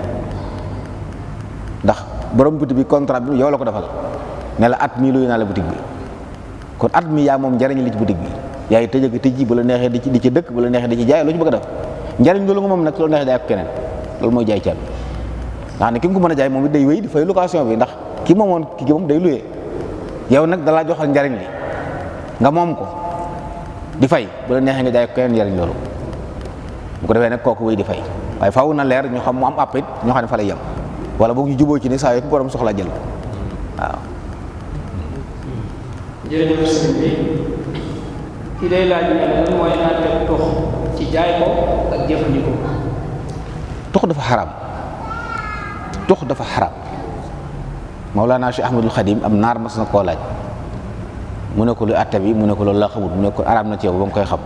ndax borom bitig bi contrat bi yow la ko defal ne la at mii luy naa la bitig bi kon at mi yaa moom njariñ li ci bitig bi yaay tëj ak tëj bu la neexee di ci dëkk bu la neexee di ci jaay loo ci bëgg a def njariñ loolu nga moom nag loolu neexee jaay ko keneen loolu mooy jaay caabi ndax ne ki nga ko mën a jaay moom it day wéy di fay location bi ndax ki moomoon ki moom day luyee yow nag dalaa joxal njariñ li nga moom ko di fay bu la neexee nga jaay ko keneen njariñ loolu bu ko defee nag kooku wéy di fay waaye faaw na leer ñu xam mu am àpp it ñoo xam ne fa lay yem wala boog ñu juboo ci ni saa yu borom soxla jël ko waaw. jërëjëf sëriñ bi ki day laaj ne lan mooy àtte tux ci jaay ko ak jëfandikoo. tux dafa xaraam tux dafa xaraam Mawlana Cheikh Ahmadul Xadim am naar mas na koo laaj mu ne ko lu àtte bi mu ne ko loolu laa xamut mu ne ko araam na ci yow ba nga koy xam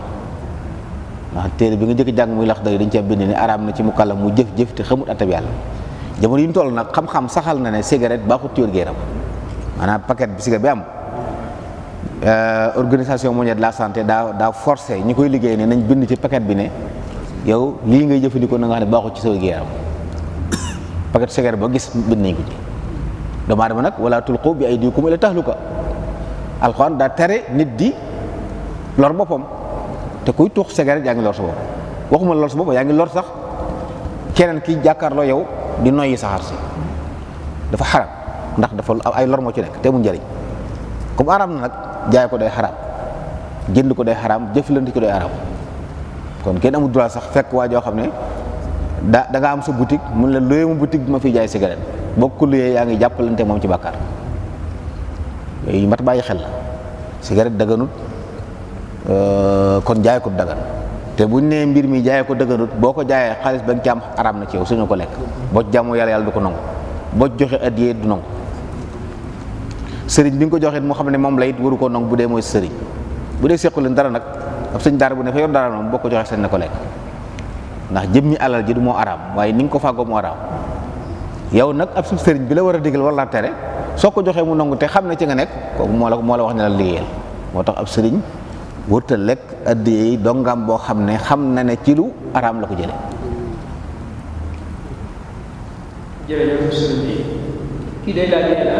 ndax téere bi nga jëkk jàng muy lax day dañ cee bind ne araam na ci mu kàllam mu jëf-jëf te xamut àtte bi yàlla jamono yi ñu toll nag xam-xam saxal na ne cigarette baaxut ci wér-gu-yaram maanaam paquet bi cigarette bi am organisation mondiale de la santé daa forcé ñi koy liggéey ne nañ bind ci paquet bi ne yow lii ngay jëfandikoo na nga xam ne baaxut ci sa wér-gu-yaram paquet cigarette ba gis bind nañ ko ci doomu aadama nag wala tulqu bi aydikum ila tahluka alxuraan daa tere nit di lor boppam te kuy tuux cigarette yaa ngi lor sa bopp waxuma lor sa bopp yaa ngi lor sax keneen ki jàkkaarloo yow di noyyi saxaar si dafa xaram ndax dafa ay lor moo ci nekk te mu njëriñ comme araam na nag jaay ko day xaraam jënd ko day xaraam jëflante ko day araam kon kenn amul droit sax fekk waa joo xam ne da nga am sa boutique mun la looyee mu boutique bi ma fiy jaay cigarette boo ko luyee yaa ngi jàppalante moom ci bàkkaar yooyu mat bàyyi xel la cigarette daganut kon jaay ko dagan te buñ nee mbir mi jaay ko daganut boo ko jaayee xaalis ba nga ci am araam na ci yow suñu ko lekk boo ci jàmmoo yàlla du ko nangu boo ci joxe addiyee du nangu sëriñ bi nga ko joxee moo xam ne moom la it waru koo nangu bu dee mooy sëriñ bu dee sequ leen dara nag ab sëñ daara bu ne fa yor dara moom boo ko joxee sañ na ko lekk ndax jëmmi alal ji du moo araam waaye ni nga ko fàggoo moo araam yow nag ab suñ sëriñ bi la war a digal war laa tere soo ko joxee mu nangu te xam ne ci nga nekk kooku moo la wax ne la liggéeyal moo tax ab sëriñ wërta lekk addiyee dongam boo xam ne xam na ne ci lu araam la ko jële jërëjëf sëriñ bi kii day laaj nee na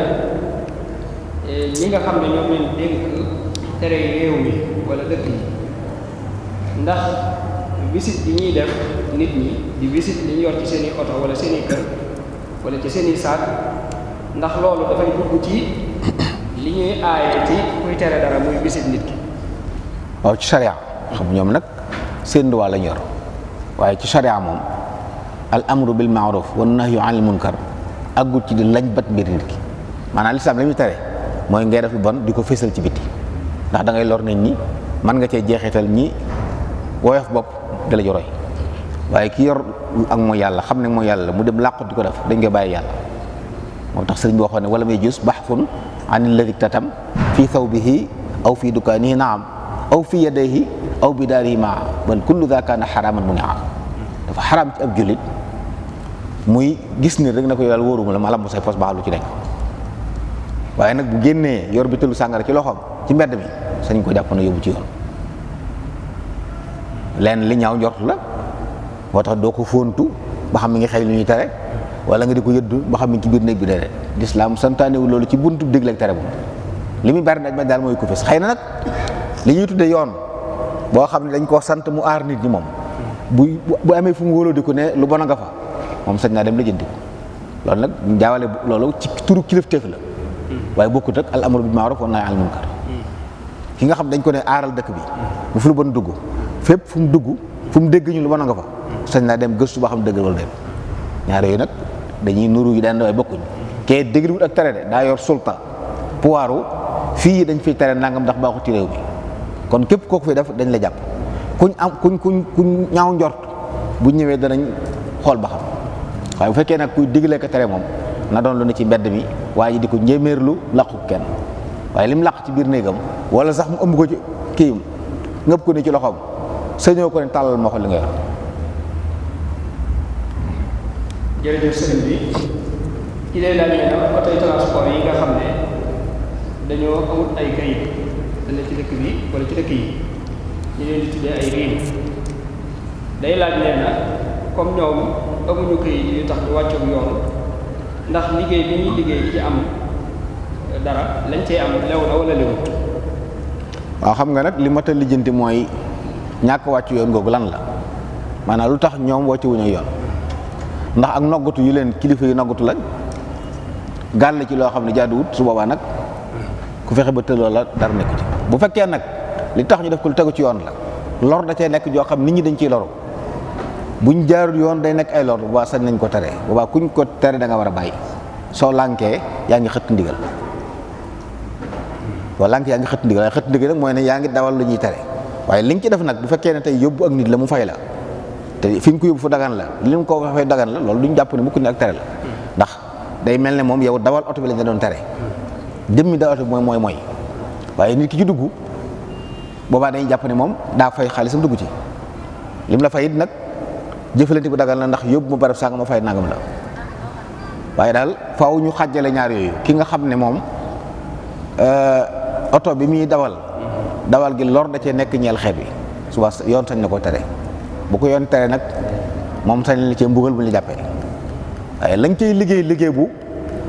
ñi nga xam ne ñoom leen dénk tere réew mi wala dëkk yi ndax visite bi ñuy def nit ñi di visite li ñu yor ci seeni oto wala seeni kër wala ci seeni saak ndax loolu dafay dugg ci li ñuy aaye ci kuy tere dara muy visite nit ki. waaw ci charia xam ñoom nag seen duwaa lañ yor waaye ci charia moom al amru bil maaruf wan nahyu anil munkar aggut ci di lañ bat mbir nit ki maanaam lislaam la muy tere mooy ngay def lu bon di ko fésal ci biti ndax da ngay lor nit ñi mën nga cee jeexital ñi woyof bopp da la roy waaye ki yor ak mooy yàlla xam ne mooy yàlla mu dem làqut di ko def dañ koy bàyyi yàlla moo tax sëriñ bi waxoon ne wala may jus baxfun an alladi tatam fi thawbihi aw fi dukaanihi naam aw fi yadayhi aw bi daarihi maa bal kullu daa kaana xaraaman munia dafa xaraam ci ab jullit muy gis ni rek na ko yàlla wóoruma la ma lamb say pos baax lu ci nekk waaye nag bu génnee yor bi tëlu sàngara ci loxoom ci mbedd mi sañ ko jàpp na yóbbu ci yoon leen li ñaaw njort la moo tax doo ko fóontu ba xam mi ngi xëy lu ñuy tere wala nga di ko yëddu ba xam mi ngi ci biir néeg bi dee lislaam santaanewul loolu ci buntu digle ak tere bu li muy bari nag daal mooy ko fes xëy na nag li ñuy tudde yoon boo xam ne dañ koo sant mu aar nit ñi moom bu amee fu mu wóoloo di ko ne lu bon a nga fa moom sañ naa dem la jëndi ko loolu nag ñu jaawale loolu ci turu kilifteef la waaye bokkut ak al amru bil ma'ruf wa nahyi anil munkar ki nga xam dañ ko ne aaral dëkk bi bu fu lu bon dugg fépp fu mu dugg fu mu dégg ñu lu bon a nga fa sañ naa dem gëstu ba xam dëgg wala dem ñaar yooyu nag dañuy nuru yi daan waaye bokkuñ kee dégluwut ak tere de daa yor sulta pouvoiru fii dañ fiy tere nangam ndax baaxut ci réew mi kon képp kooku fi def dañ la jàpp kuñ ñaaw njort bu ñëwee danañ xool ba xam waaye bu fekkee nag kuy digle ko tere moom na doon lu ne ci mbedd mi waa ji di ko njéeméerlu laqu kenn waaye lim laq ci biir néegam wala sax mu ëmb ko ci kii ngëpp ko ni ci loxoom sëñoo ko ne tàllal ma ko li nga yor. jërëjëf sëriñ bi ki lay laaj ne nag oto transport yi nga xam ne dañoo amut ay kayit dana ci dëkk bi wala ci dëkk yi ñu leen di tuddee ay riim day laaj nee na comme ñoom amuñu kayit yu tax ñu wàccoog yoon ndax liggéey bi ñuy liggéey di ci am dara lañ cee am lew na wala lewut. waaw xam nga nag li mat a lijjanti mooy ñàkk wàcc yoon googu lan la maanaam lu tax ñoom wàcce wuñu yoon ndax ak noggatu yu leen kilifa yi noggatu lañ gàll ci loo xam ne jaaduwut su boobaa nag ku fexe ba tëloo la dara nekku ci. bu fekkee nag li tax ñu def ko lu tegu ci yoon la lor da cee nekk joo xam nit ñi dañ ciy loru buñ jaarul yoon day nekk ay lor boobaa sañ nañ ko tere boobaa kuñ ko tere da nga war a bàyyi soo lànkee yaa ngi xëtt ndigal soo lànkee yaa ngi xëtt ndigal waaye xëtt ndigal nag mooy ne yaa ngi dawal lu ñuy tere waaye li nga ci def nag bu fekkee ne tey yóbbu ak nit la mu fay la te fi nga ko yóbbu fu dagan la li mu ko fay dagan la loolu duñ jàpp ne mukk ni ak tere la ndax day mel ne moom yow dawal oto bi lañ la doon tere jëmmi dawal oto bi mooy waaye nit ki ci dugg boobaa dañuy jàpp ne moom daa fay xaalisam dugg ci lim la fay it nag jëfalante bu dagal la ndax yóbbu ma barab sàng ma fay nangam la waaye daal faaw ñu xàjjale ñaar yooyu ki nga xam ne moom oto bi muy dawal gi lor da cee nekk ñeel xeet bi suba yoon sañ na ko tere bu ko yoon tere nag moom sañ la cee mbugal bu ñu jàppee waaye lañ cay liggéey bu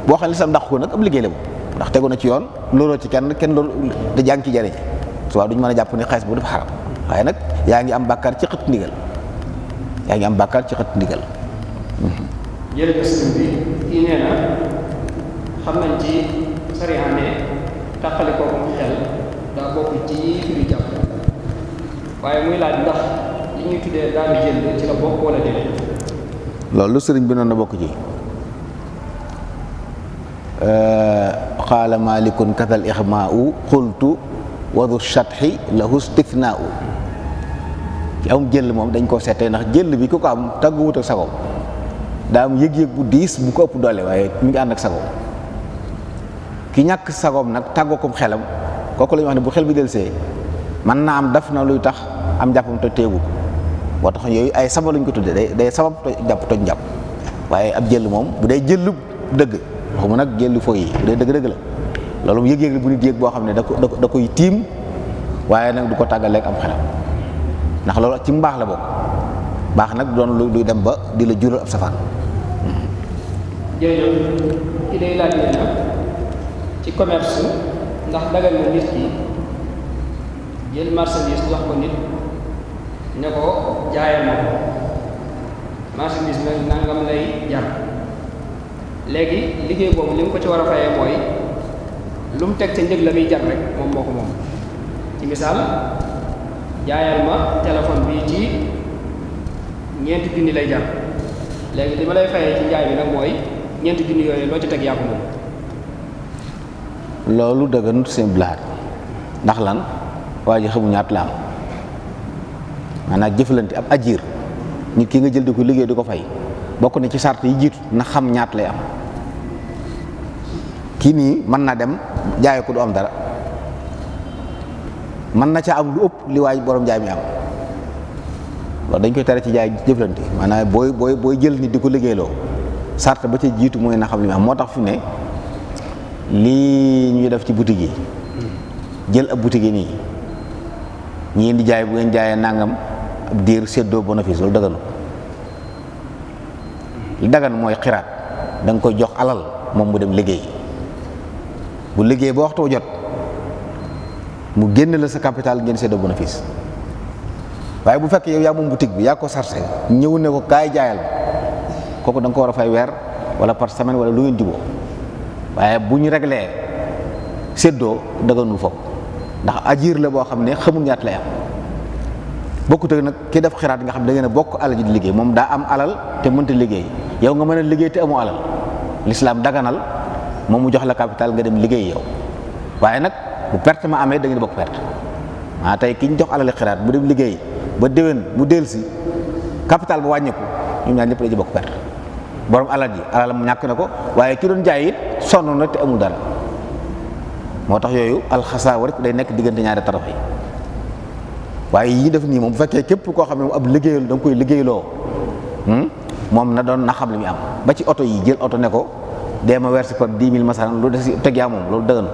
boo xam ne lisam ndax ko nag ab liggéey la bu ndax tegu na ci yoon looloo ci kenn loolu da jàng ci jariñ suba duñ mën a jàpp ne xaalis bu dafa xaram waaye nag yaa ngi am bàkkaar ci xët ndigal jërëjëf sëñ bi kii nee na xam nañ ci sariya ne tàqali kooku xel daa bokk ci firi jàpp waaye muy laaj ndax li ñuy tuddee daal jël ci la bokk wala déedéet. loolu sëriñ bi noonu na bokk ci qaala malikun katal ixmaau qultu wadu shatxi lahu istithnaau ci am jël moom dañ koo seetee ndax jël bi ku ko am tàgguwut ak sagoom daa am yëg-yëg bu diis bu ko ëpp doole waaye mi ngi ànd ak sagoom ki ñàkk sagoom nag tàggoo ko xelam kooku la ñuy wax ne bu xel bi delsee mën naa am daf na luy tax am jàppam te teegu ko boo tax yooyu ay sabab lañ ko tuddee day sabab toj jàpp waaye ab jël moom bu dee jël dëgg waxuma nag jël fooy yi bu dee dëgg-dëgg la loolu mu yëg-yëg la bu nit yëg boo xam ne da koy tiim waaye nag du ko tàggaleeg am xelam ndax loolu ci mbaax la bokk baax nag doon luy dem ba di la jural ab safaan. jërëjëf ki day laaj ne nag ci commerce ndax dagal na nit ki jël marchandise jox ko nit ne ko jaayal ma ko marchandise nag nangam lay jar léegi liggéey boobu li mu ko ci war a fayee mooy lu mu teg ca njëg la muy jar rek moom moo ko moom ci misaal jaayal ma téléphone bi ci ñeenti junni lay jar léegi li ma lay fayee ci njaay bi nag mooy ñeenti junni yooyu loo ci teg yaa ko moom. loolu dëgganut seen blaat ndax lan waa ji xamu ñaat la am maanaam jëfalante ab ajiir nit ki nga jël di ko liggéey di ko fay bokk na ci sart yi jiitu na xam ñaat lay am kii nii mën na dem jaay ko du am dara mën na ca am lu ëpp li waay borom jaay mi am loolu dañ koy tere ci jaay jëflante maanaam booy jël nit di ko liggéeyloo sart ba ca jiitu mooy na xam li mu am moo tax fi ne lii ñuy def ci boutique yi jël ab boutique yi nii ñii di jaay bu ngeen jaayee nangam ab diir séddoo bénéfice loolu daganu li dagan mooy xiraat da nga koy jox alal moom mu dem liggéey bu liggéey ba waxtu jot mu génn la sa capital ngeen séddoo bénéfice waaye bu fekkee yow yaa moom boutique bi yaa ko sarse ñëw ne ko kaay jaayal kooku da nga ko war a fay weer wala par semaine wala lu ngeen juboo waaye bu ñu réglé séddoo daganul foofu ndax ajiir la boo xam ne xamul ñaat lay am bokkut ak nag ki def xiraat nga xam ne da ngeen a bokk alal ji di liggéey moom daa am alal te mënta liggéey yow nga mën a liggéey te amoo alal l'islam daganal moom mu jox la capital nga dem liggéey yow waaye nag bu perte ma amee da ngeen bokk perte maa tey ki ñu jox alal xiraat bu dem liggéey ba déwén mu dellusi capital ba wàññeeku ñoom ñaar ñëpp dañuy bokk perte borom alal ji alalam ñàkk na ko waaye ki doon jaay it sonn na te amul dara moo tax yooyu alxasaawa rek day nekk diggante ñaari taraf yi waaye yi def nii moom bu fekkee képp koo xam ne ab liggéeyal da nga koy liggéeyloo moom na doon na xam li muy am ba ci oto yi jël oto ne ko dee ma verser par 10 000 masalan lu des teg yaa moom loolu dëggan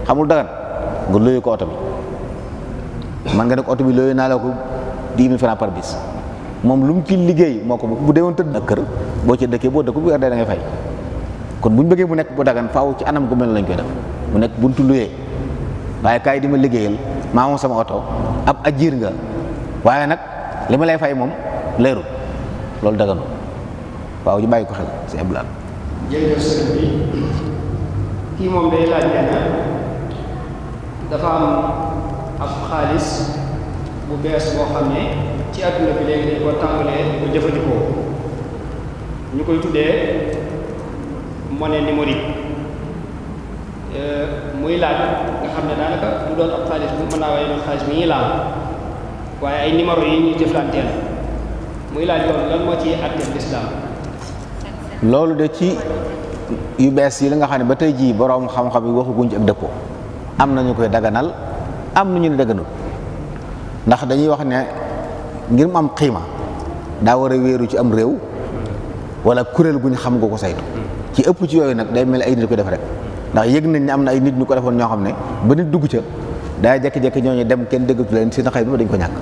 xamul dëggan nga looyu ko oto bi man nga ne ko oto bi looyu naa la ko 10 000 francs par bis moom lu mu ci liggéey moo ko bu deewoon tëdd ak kër boo ci dëkkee boo dëkku bu weer dee da ngay fay kon bu ñu bëggee mu nekk bu dagan faaw ci anam gu mel lañ koy def mu nekk buntu luyee waaye kaay di ma liggéeyal maa moom sama oto ab ajiir nga waaye nag li ma lay fay moom leerul loolu daganu waaw ñu bàyyi ko xel si ablaal jërëjëf sëriñ bi kii moom day laaj nee na dafa am ab xaalis bu bees boo xam ne ci àdduna bi léegi dañ ko tàmbalee di ko jëfandikoo ñu koy tuddee monnaie numérique muy laaj nga xam ne daanaka du doon ab xaalis bu mën naa waaye doon xaalis bi ñuy laal waaye ay numéro yi ñuy jëflanteel muy laaj loolu lan moo ci àttee lislaam. loolu de ci yu bees yi la nga xam ne ba tey jii boroom xam-xam yi waxaguñ ci ak dëppoo am na ñu koy daganal am na ñu ne daganul ndax dañuy wax ne ngir mu am xiima daa war a wéeru ci am réew wala kuréel gu ñu xam nga ko saytu ci ëpp ci yooyu nag day mel ay nit ko def rek ndax yëg nañ ne am na ay nit ñu ko defoon ñoo xam ne ba nit dugg ca daa jékki-jékki ñooñu dem kenn déggatu leen si na xëy ba dañ ko ñàkk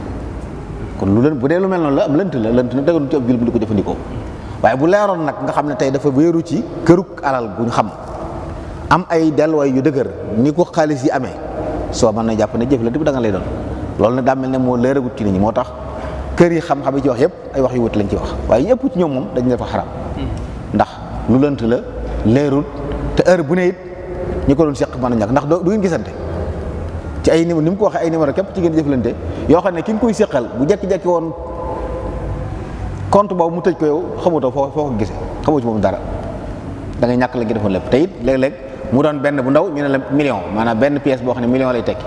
kon lu leen bu dee lu mel noonu la am lënt nag daganul ci ab jul bu di ko jëfandikoo waaye bu leeroon nag nga xam ne tey dafa wéeru ci këruk alal gu ñu xam am ay delluwaay yu dëgër ni ko xaalis yi amee soo mën na jàpp ne jëflante bi da nga lay doon loolu nag daa mel ne moo leeragut ci nit ñi moo tax kër yi xam-xam yi ci wax yëpp ay wax yu wut lañ ci wax waaye ñëpp ci ñoom moom dañu dafa xaram ndax lu lënt la leerut te heure bu ne it ñi ko doon seq mën a ñàkk ndax du ngeen gisante ci ay numéro ni mu ko waxee ay numéro képp ci ngeen jëflante yoo xam ne ki nga koy seqal bu jekki-jekki woon compte boobu mu tëj ko yow xamutoo foo ko gisee xamoo ci moom dara da ngay ñàkk la nga defoon lépp te it léeg-léeg mu doon benn bu ndaw ñu ne la million maanaam benn pièce boo xam ne million lay tekki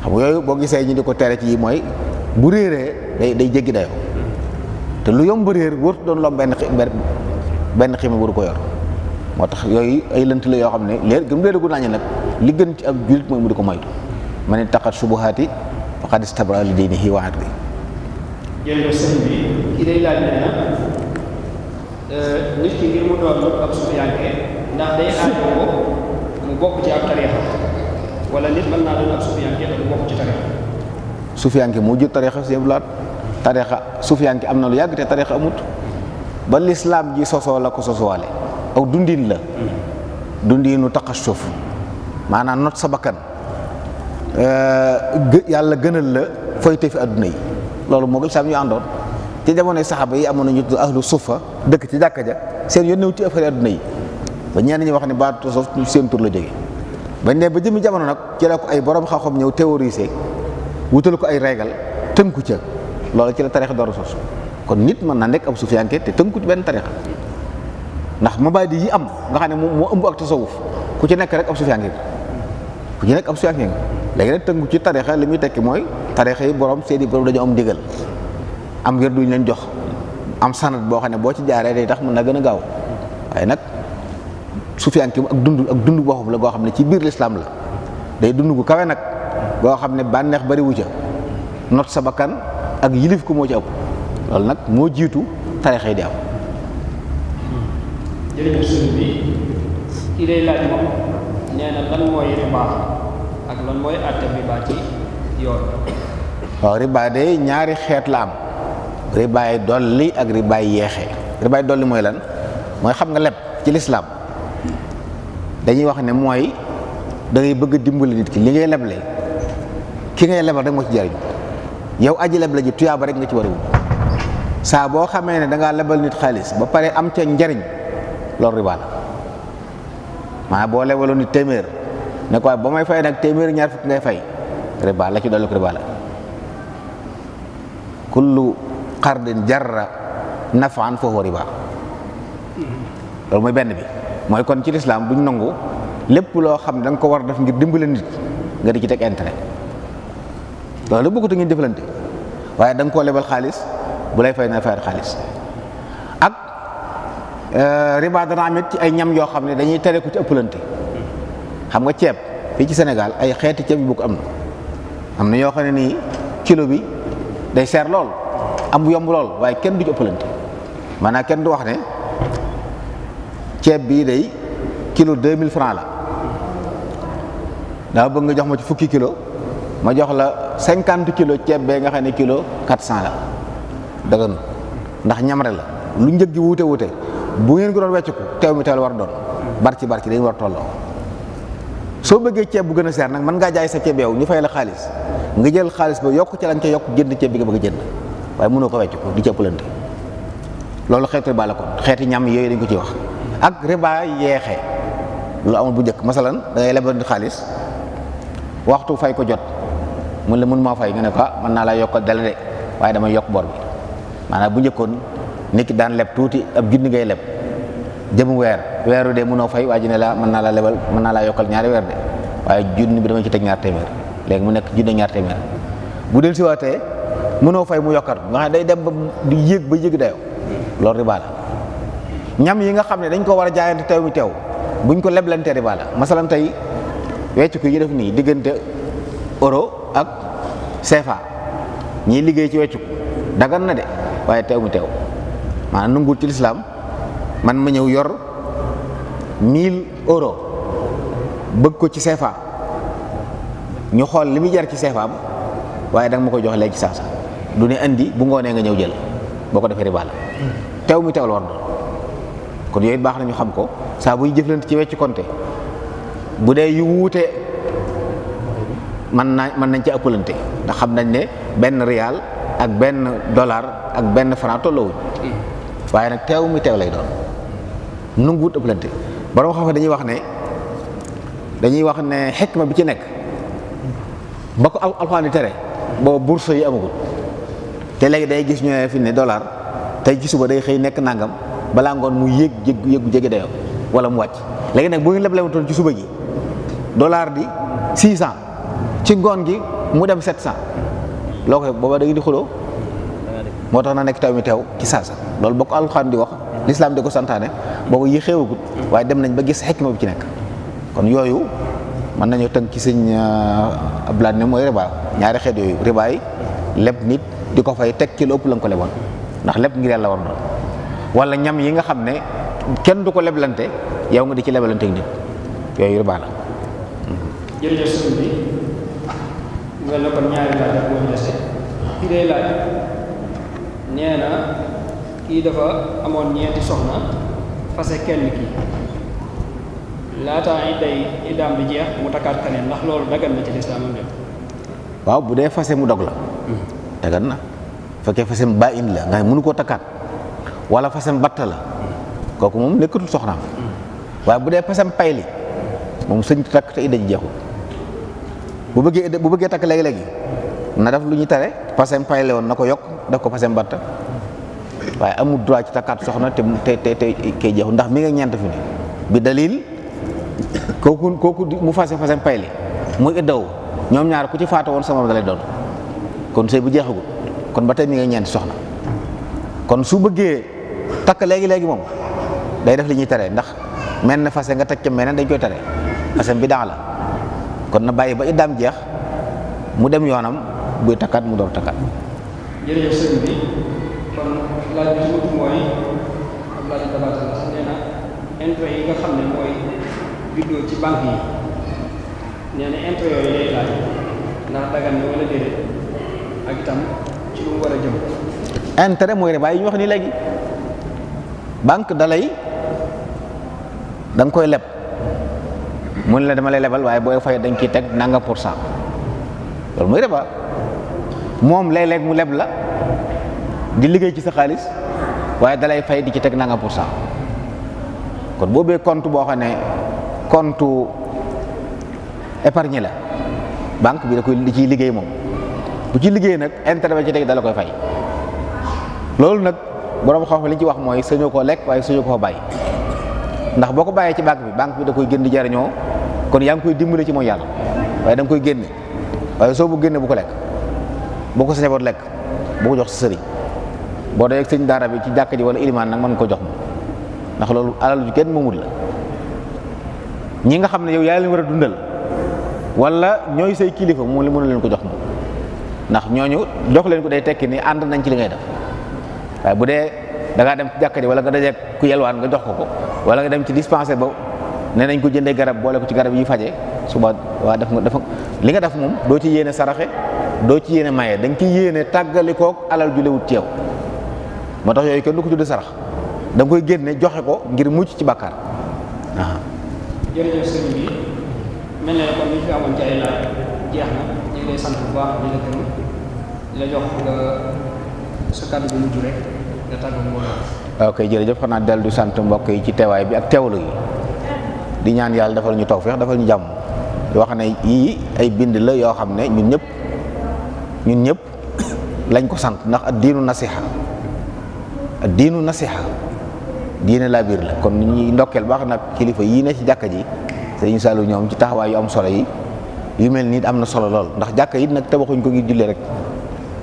xam nga yooyu boo gisee ñu di ko tere ci yi mooy bu réeree day jéggi dayoo te lu yomb réer wërtu doon lom benn xime waru ko yor moo tax yooyu ay lënt la yoo xam ne leer gëm leeragu nañu nag li gën ci ab jullit mooy mu di ko moytu man ittaqa subuhaati faqad istabra li diinihi wa irdihi. jërëjëf sëñ bi ki day laaj nee na nit ki ngir mu doon ab sufiyanke ndax day aajowoo mu bokk ci ab tariixa wala nit mën naa doon ab sufiyanke te mu bokk ci tariixa. sufiyanke moo jur tariixa si blaat tariixa sufiyanke am na lu yàgg te tariixa amut ba lislaam ji sosoo la ko sosuwaale aw dundin la dundinu taqashuf maanaam not sa bakkan yàlla gënal la foyte fi adduna yi loolu moo gën lislaam ñu àndoon ci jamonoy saxaaba yi amoon nañu tudd ahlu sufa dëkk ci jàkka ja seen yónnewu ci affaire adduna yi ba ñenn ñi wax ne baatu tasawuf seen tur la jóge bañ ne ba jëmi jamono nag ci la ko ay borom xam-xam ñëw théoriser wutal ko ay régal tënku ca loolu ci la tarixa door a sos kon nit mën na nekk ab sufiyanke te tënku ci benn tarixa ndax mabaadi yi am nga xam ne moo ëmb ak tasawuf ku ci nekk rek ab sufiyanke ku ci nekk ab sufiyanke léegi nag tënku ci tarixa li muy tekki mooy tarixa yi borom seeni borom dañoo am ndigal am wér duñ leen jox am sanad boo xam ne boo ci jaaree day tax mën na gën a gaaw waaye nag sufiyanke ak dund boppam la goo xam ne ci biir lislaam la day dund gu kawe nag goo xam ne bànneex bari wu ca not sa bakkan ak yilif ko moo ci ëpp loolu nag moo jiitu tarixa yi di am. jërëjëf sëñ bi kii day laaj moom nee na lan mooy riba ak lan mooy àtte riba ci yoon. waaw riba de ñaari xeet la am ribaay dolli ak ribaay yeexee ribaay dolli mooy lan mooy xam nga leb ci lislaam dañuy wax ne mooy da ngay bëgg a dimbali nit ki li ngay leble ki ngay lebal rek moo ci jariñ yow aji leble ji tuyaaba rek nga ci war a wut saa boo xamee ne da ngaa lebal nit xaalis ba pare am ca njariñ loolu riba la maanaam boo lebaloon nit téeméer ne ko ba may fay nag téeméer ñaar fukk ngay fay riba la ci dolli ko riba la kullu qardin jarra nafan fa huwa riba loolu mooy benn bi mooy kon ci lislaam duñ nangu lépp loo xam ne da nga ko war a def ngir dimbale nit nga di ci teg intérêt loolu bokkut ngeen jëflante waaye da nga koo lebal xaalis bu lay fay na fayal xaalis ak riba dana amit ci ay ñam yoo xam ne dañuy tere ku ci ëppalante xam nga ceeb fii ci Sénégal ay xeeti ceeb yu bokk am na yoo xam ne nii kilo bi day seer lool am bu yomb lool waaye kenn du ci ëppalante maanaam kenn du wax ne ceeb bii day kilo 2000 francs la daa bëgg nga jox ma ci fukki kilo ma jox la 50 kilo ceeb bee nga xam ne kilo 400 la daganu ndax ñamre la lu njëg gi wuute bu ngeen ko doon wecciku teew mi teewal war doon barci dañu war tolloo soo bëggee ceeb bu gën a seer nag mën ngaa jaay sa ceeb yow ñu fay la xaalis nga jël xaalis ba yokk ca lañ ca yokk jënd ceeb bi nga bëgg a jënd waaye mënoo ko wecciku di ci ëppalante loolu xeetu riba la kon xeeti ñam yooyu dañ ko ci wax ak riba yeexee lu amul bu njëkk masalan da ngay lebal xaalis waxtu fay ko jot mun la mun maa fay nga ne ko mën naa laa yokkal dale de waaye damay yokk bor bi maanaam bu njëkkoon nit ki daan leb tuuti ab junni ngay leb jëm weeru de mënoo fay waa ji ne la mën naa la lebal mën naa laa yokkal ñaari weer de waaye junni bi dama ci teg ñaar téeméer léegi mu nekk junni ñaar téeméer bu del siwaatee mënoo fay mu yokkat nga xam ne day dem ba di yéeg ba yéeg dayoo loolu riba la ñam yi nga xam ne dañ ko war a jaayante teew mi teew buñ ko leblante riba la masalan tey wecc ko yi def nii diggante euro ak CFA ñii liggéey ci weccu dagan na de waaye teew mi teew maanaam nanguwul ci lislaam man ma ñëw yor 1000 euros bëgg ko ci CFA ñu xool li muy jar ci CFA am waaye danga ma koy jox léegi ci saasa du ne andi bu ngoonee nga ñëw jël boo ko defee riba la teew mi teew la war doon kon yooyu baax na ñu xam ko saa buy jëflante ci wecc konte bu dee yu wuute mën nañ ci ëppalante ndax xam nañ ne benn rial ak benn dollar ak benn franc tolloowuñ waaye nag teew mi teew lay doon nanguwut ëppalante borom xam dañuy wax ne xikma bi ci nekk ba ko alxuraan di tere boobu bourse yi amagul te léegi day gis ñu ne fi ne dollar tey ci suba day xëy nekk nangam balaa ngoon mu yéegu jege dayoo wala mu wàcc léegi nag bu ñu leblewutoon ci suba gi dollar di 600 ci ngoon gi mu dem 700 loo koy booba da ngi di xuloo moo tax na nekk taw mi teew ci saasa loolu boo ko alxuraan di wax lislaam di ko santaane boobu yi xewagut waaye dem nañ ba gis xikma bi ci nekk kon yooyu mën nañu tënk ci sëñ Abdoulaye ne mooy riba ñaari xeet yooyu riba yi leb nit di ko fay teg ci lu ëpp la nga ko leboon ndax lépp ngir yàlla war doon wala ñam yi nga xam ne kenn du ko leblante yow nga di ci leblante ak nit yooyu riba la. jërëjëf sëñ bi nga la kon ñaari laaj ak moo dese kii day laaj nee na kii dafa amoon ñeenti soxna fase kenn kii laataa iddaam bi jeex mu takkaat keneen ndax loolu dagan na ci lislaam am dem waaw bu dee fase mu dog la dagan na fekkee fasem ba in la nga mënu koo takkaat wala fasem batta la kooku moom nekkatul soxnaam waaye bu dee fasem payli moom sëñ takk te idda ji jeexul bu bëggee takk léegi-léegi na def lu ñu tere fasem payli woon na ko yokk def ko fasem batta waaye amul droit ci takkaat soxna te kay jeexul ndax mi nga ñeent fi ne bi dalil kooku mu fasem payli muy iddaw ñoom ñaar ku ci faatu woon sama dalay doon kon sëy bu jeexagul kon ba tey mi nga ñeenti soxna kon su bëggee takk léegi moom day def li ñuy tere ndax mel na fase nga teg ca meneen dañ koy tere fasem bi daax la kon na bàyyi ba iddaam jeex mu dem yoonam buy takkaat mu door takkaat. jërëjëf sëñ bi kon laaj bi ci mujj mooy am laaj dabaata la nee na intérêt yi nga xam ne mooy juddoo ci banque yi nee na intérêt yooyu lay laaj ndax dagan na wala déedéet ak itam ci lu mu war a jëm. intérêt mooy riba yi ñu wax ni léegi banque dalay da nga koy leb mu ne la dama lay lebal waaye booy fay dañ ciy teg nanga %, loolu mooy riba moom léeg-léeg mu leb la di liggéey ci sa xaalis waaye dalay fay di ci teg nanga %. kon boobee compte boo xam ne compte épargne la banque bi da koy di ciy liggéey moom bu ci liggéey nag intérêt ba ci teg dala koy fay loolu nag borom xam-xam li ñu ci wax mooy sañoo koo lekk waaye sañoo koo bàyyi ndax boo ko bàyyee ci banque bi da koy gën di jariñoo kon yaa ngi koy dimbale ci mooy yàlla waaye da nga koy génne waaye soo bu génne bu ko lekk boo ko sa njaboot lekk bu ko jox sa sëriñ boo dee ak sëñ daara bi ci jàkka ji wala ilimaan nag mën nga ko jox moom ndax loolu alal ju kenn moomut la ñi nga xam ne yow yaa leen war a dundal wala ñooy say kilifa moom li mën leen ko jox moom ndax ñooñu jox leen ko day tekki ni ànd nañ ci li ngay def waaye bu dee da ngaa dem ci jàkka ji wala nga dajeek ku yelwaan nga jox ko wala nga dem ci dispensaire ba nee nañ ko jëndee garab boole ko ci garab yi faje suba waa def li nga def moom doo ci yéene saraxe doo ci yéene maye da nga ciy yéene tàggalikook alal ju lewut ci yow moo tax yooyu kenn du ko tudde sarax da nga koy génne joxe ko ngir mucc ci bàkkaar waaw. jërëjëf sëñ bi mel na kon li fi amoon ci ay laaj jeex na ñu ngi lay sant bu baax di la gërëm di la jox nga sa kàddu bu mujj rek nga tàggu mbooloo. ok jërëjëf xanaa dellu di sant mbokk yi ci teewaay bi ak teewlu yi di ñaan yàlla defal ñu tawfeex defal ñu jàmm di wax ne yii ay bind la yoo xam ne ñun ñëpp lañ ko sant ndax ad diinu nasiha diine laa biir la kon ni ñuy ndokkeel baax nag kilifa yii ne ci jàkka ji Sëriñ Saliou ñoom ci taxawaay yu am solo yi yu mel nii am na solo lool ndax jàkka yi nag tabaxuñ ko ngir jullee rek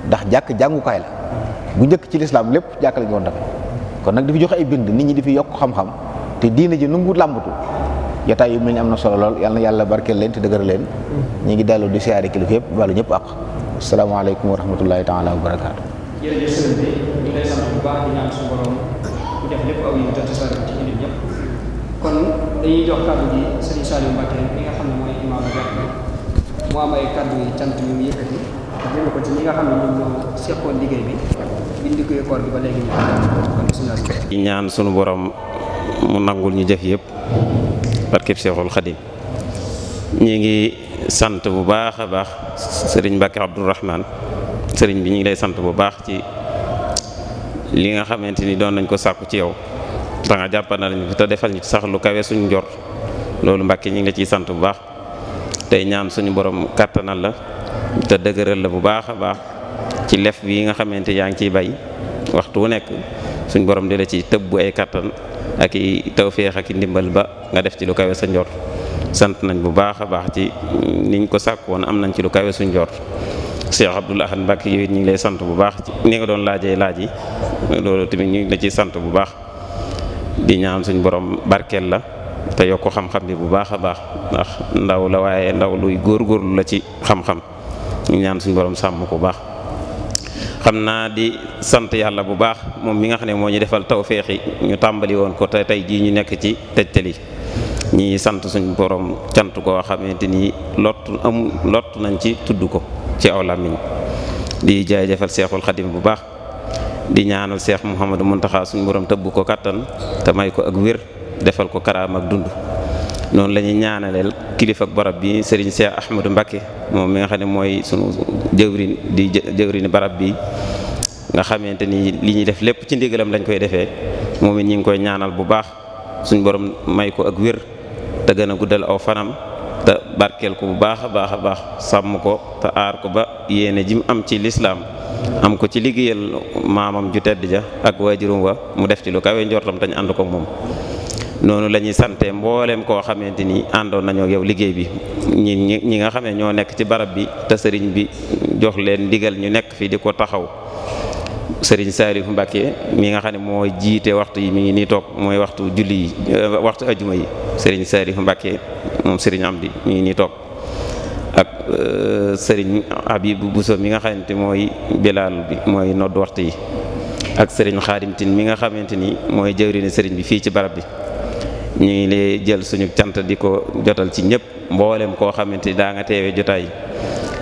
ndax jàkk jàngukaay la bu njëkk ci lislaam lépp jàkka la ñu woon def kon nag di fi joxe ay bind nit ñi di fi yokk xam-xam te diine ji nungu làmbatu jotaay yu mel ni am na solo lool yal na yàlla barkeel leen te dëgëral leen ñu ngi dellu di siyaare kilifa yëpp wàllu ñëpp ak asalaamaaleykum wa rahmatullahi taala wa barakaatu. jërëjëf sëriñ bi ñu ngi lay sant bu baax di ñaan suñu borom ku def lépp aw yi te tasaare ci nit ñëpp kon dañuy jox kàddu gi sëriñ Saliou Mbacké mi nga xam ne mooy imaamu jàkka mu am ay kàddu yi cant yu mu yëkkati jëme ko ci ñi nga xam ne ñoom ñoo seqoon liggéey bi biñ liggéey koor gi ba léegi kon bismillah. di ñaan sunu borom mu nangul ñu jëf yëpp barkeb Seexul Xadim ñi ngi sant bu baax a baax sëriñ Mbacké Abdourahmane sëriñ bi ñu ngi lay sant bu baax ci li nga xamante ni doon nañ ko sàkku ci yow da nga jàppandal ñu te defal ñu sax lu kawe suñu njort loolu Mbacké ñu ngi la ciy sant bu baax tey ñaan suñu borom kàttanal la te dëgëral la bu baax a baax ci lef bi nga xamante yaa ngi ciy bay waxtu wu nekk suñu borom di la ci tëbbu ay kàttan ak i tawféex ak i ndimbal ba nga def ci lu kawe sa njort sant nañ bu baax a baax ci niñ ko sàkk woon am nañ ci lu kawe suñ njort Cheikh Abdoul Ahad Mbacké yow it ñu ngi lay sant bu baax ci ni nga doon laajee laaj yi loolu tamit ñu ngi la ciy sant bu baax di ñaan suñ borom barkeel la te yokk xam-xam bi bu baax a baax ndax ndaw la waaye ndaw luy góorgóorlu la ci xam-xam ñu ñaan suñ borom sàmm ko bu baax xam naa di sant yàlla bu baax moom mi nga xam ne moo ñu defal tawféex yi ñu tàmbali woon ko te tey jii ñu nekk ci tëjtali ñi sant suñ borom cant koo xamante ni lott nañ ci tudd ko ci aw làmmiñ di jaajëfal Seexul Xadim bu baax di ñaanal Seex Mouhamadou Mountakha suñ borom tëbb ko kattan te may ko ak wér defal ko karaam ak dund noonu la ñuy ñaanaleel kilifa ak barab bi Serigne Cheikh Ahmadou Mbacké moom mi nga xam ne mooy sunu jëwrin di jëwrini barab bi nga xamante ni li ñuy def lépp ci ndigalam lañ koy defee moom it ñi ngi koy ñaanal bu baax suñ borom may ko ak wér te gën a guddal aw fanam te barkeel ko bu baax a baax sàmm ko te aar ko ba yéene ji mu am ci lislaam am ko ci liggéeyal maamam ju tedd ja ak waajurum wa mu def ci lu kawe njortam te ñu ànd ko moom noonu la ñuy sante mbooleem koo xamante ni àndoon nañoo yow liggéey bi ñi nga xam ne ñoo nekk ci barab bi te sëriñ bi jox leen ndigal ñu nekk fi di ko taxaw sëriñ Saliou Mbacké mi nga xam ne mooy jiite waxtu yi mi ngi nii toog mooy waxtu julli yi waxtu ajuma yi sëriñ Saliou Mbacké moom sëriñ Amdi mi ngi nii toog ak sëriñ Habibou Bousso mi nga xamante mooy Bilal bi mooy nodd waxtu yi ak sëriñ Xaadim Tine mi nga xamante ni mooy jëwriñu sëriñ bi fii ci barab bi ñu ngi lay jël suñu cant di ko jotal ci ñëpp mboolem koo xamante ni daa nga teewee jotaay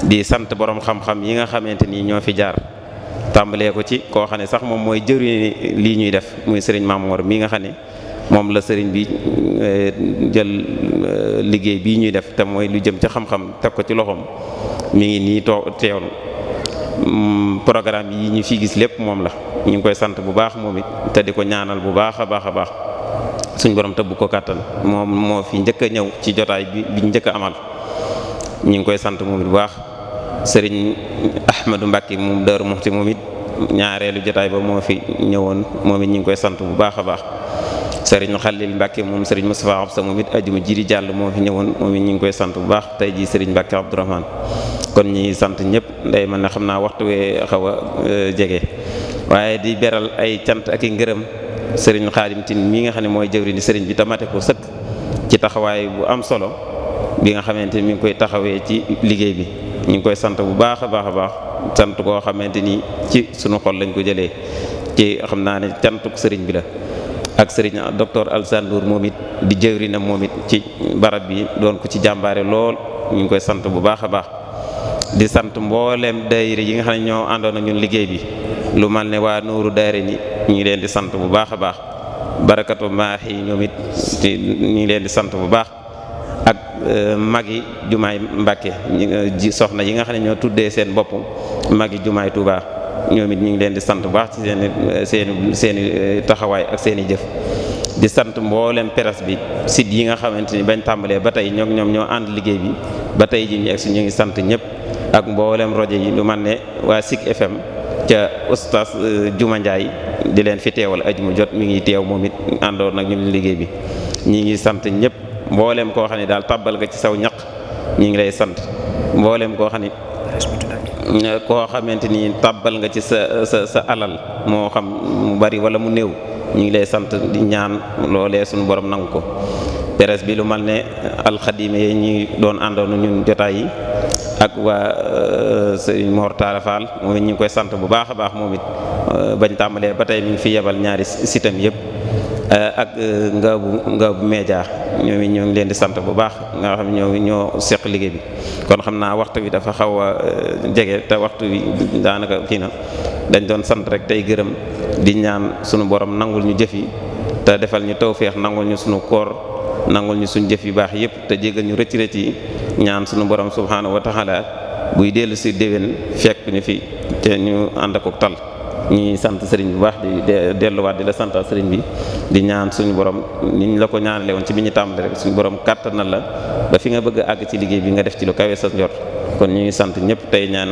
di sant borom xam-xam yi nga xamante ni ñoo fi jaar tàmbalee ko ci koo xam ne sax moom mooy jëriñ lii ñuy def muy sëriñ Mamour mi nga xam ne moom la sëriñ bi jël liggéey bii ñuy def te mooy lu jëm ci xam-xam teg ko ci loxoom mi ngi nii teewlu programme yi ñu fi gis lépp moom la ñu ngi koy sant bu baax moom it te di ko ñaanal bu baax a baax suñ borom tëbb ko kàttan moom moo fi njëkk a ñëw ci jotaay bi njëkk a amal ñu ngi koy sant moom it bu baax sëriñ Ahmadou Mbacké moom Daaru Muxti moom it ñaareelu jotaay ba moo fi ñëwoon moom it ñu ngi koy sant bu baax a baax sëriñ Khalil Mbacké moom sëriñ Moustapha Absa moom it ajuma ji di jàll moo fi ñëwoon moom it ñu ngi koy sant bu baax tey jii sëriñ Mbacké Abdourahmane kon ñi sant ñëpp nday man na xam naa waxtu wee xaw a jege waaye di beral ay cant ak i ngërëm sëriñ Xaadim Tine mi nga xam ne mooy jëwri ni sëriñ bi tamate ko sëkk ci taxawaay bu am solo bi nga xamante ni mi ngi koy taxawee ci liggéey bi ñu ngi koy sant bu baax a baax sant koo xamante ni ci sunu xol lañ ko jëlee ci xam naa ne cantuk sëriñ bi la ak sëriñ docteur Alsane Ndour moom it di jëwri na moom it ci barab bi doon ko ci jàmbaare lool ñu ngi koy sant bu baax a baax di sant mbooleem daayira yi nga xam ne ñoo àndoon ak ñun liggéey bi lu mal ne waa Nuuru daayira ni ñu ngi leen di sant bu baax a baax barakatu maax yi ñoom it ñu ngi leen di sant bu baax ak magi jumaay Mbàkke soxna yi nga xam ne ñoo tuddee seen bopp magi jumaay Touba ñoom it ñu ngi leen di sant bu baax ci seeni taxawaay ak seeni jëf di sant mboolem presse bi site yi nga xamante ni bañ tàmbalee ba tey ñoom ñoo ànd liggéey bi ba tey ji ñu egsi ñu ngi sant ñëpp ak mboolem rajo yi lu man ne waa Zik FM ca oustaz Juma Ndiaye di leen fi teewal ajuma jot mi ngi teew moom it àndoon nag ñun liggéey bi ñi ngi sant ñëpp mboolem koo xam ne daal tàbbal nga ci saw ñaq ñi ngi lay sant mboolem koo xam ne koo xamante ni tàbbal nga ci sa alal moo xam mu bari wala mu néew ñu ngi lay sant di ñaan loolee suñu borom nangu ko presse bi lu mal ne alxadime yi ñi doon àndoon ñun jotaay yi ak waa Serigne Mor Talla Fall moom it ñu ngi koy sant bu baax a baax moom it bañ tàmbalee ba tey mi ngi fi yebal ñaari sitam yëpp ak Ngaabu Média ñoom it ñoo ngi leen di sant bu baax nga xam ñoo seq liggéey bi kon xam naa waxtu bi dafa xaw a jege te waxtu bi daanaka kii na dañ doon sant rek tey gërëm di ñaan sunu borom nangul ñu jëf yi te defal ñu tawféex nangul ñu sunu koor nangul ñu suñu jëf yu baax yëpp te jégal ñu rëcc rëcc yi ñaan sunu borom subhaanahu wa taala buy dellu si déwén fekk ñu fi te ñu ànd ak tal ñuy sant sëriñ bu baax di delluwaat di la sant sëriñ bi di ñaan suñu borom niñ la ko ñaanale woon ci bi ñu tàmbali rek suñu borom kàttanal la ba fi nga bëgg a àgg ci liggéey bi nga def ci lu kawe sa njort kon ñu ngi sant ñëpp tey ñaan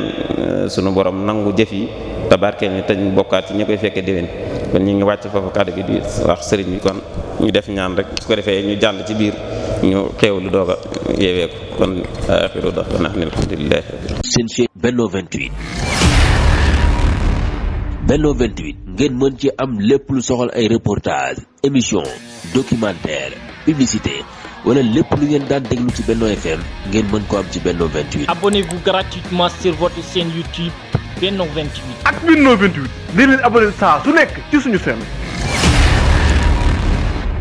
suñu borom nangu jëf yi te barkeel ñu te ñu bokkaat ci ñi koy fekkee déwén kon ñu ngi wàcc foofu kàddu gi di wax sëriñ bi kon ñu def ñaan rek su ko defee ñu jàll ci biir ñu xeew lu doog a yeewee ko kon axiru da'waana alhamdulillahi rabbil aalamiin. seen chaîne Benno 28 Benno 28 ngeen mën ci am lépp lu soxal ay reportage émission documentaire publicité wala lépp lu ngeen daan déglu ci Benno FM ngeen mën ko am ci Benno 28. Abonnez-vous gratuitement sur votre chaîne YouTube Benno 28. ak Benno 28 di leen abonné saa su nekk ci suñu chaîne.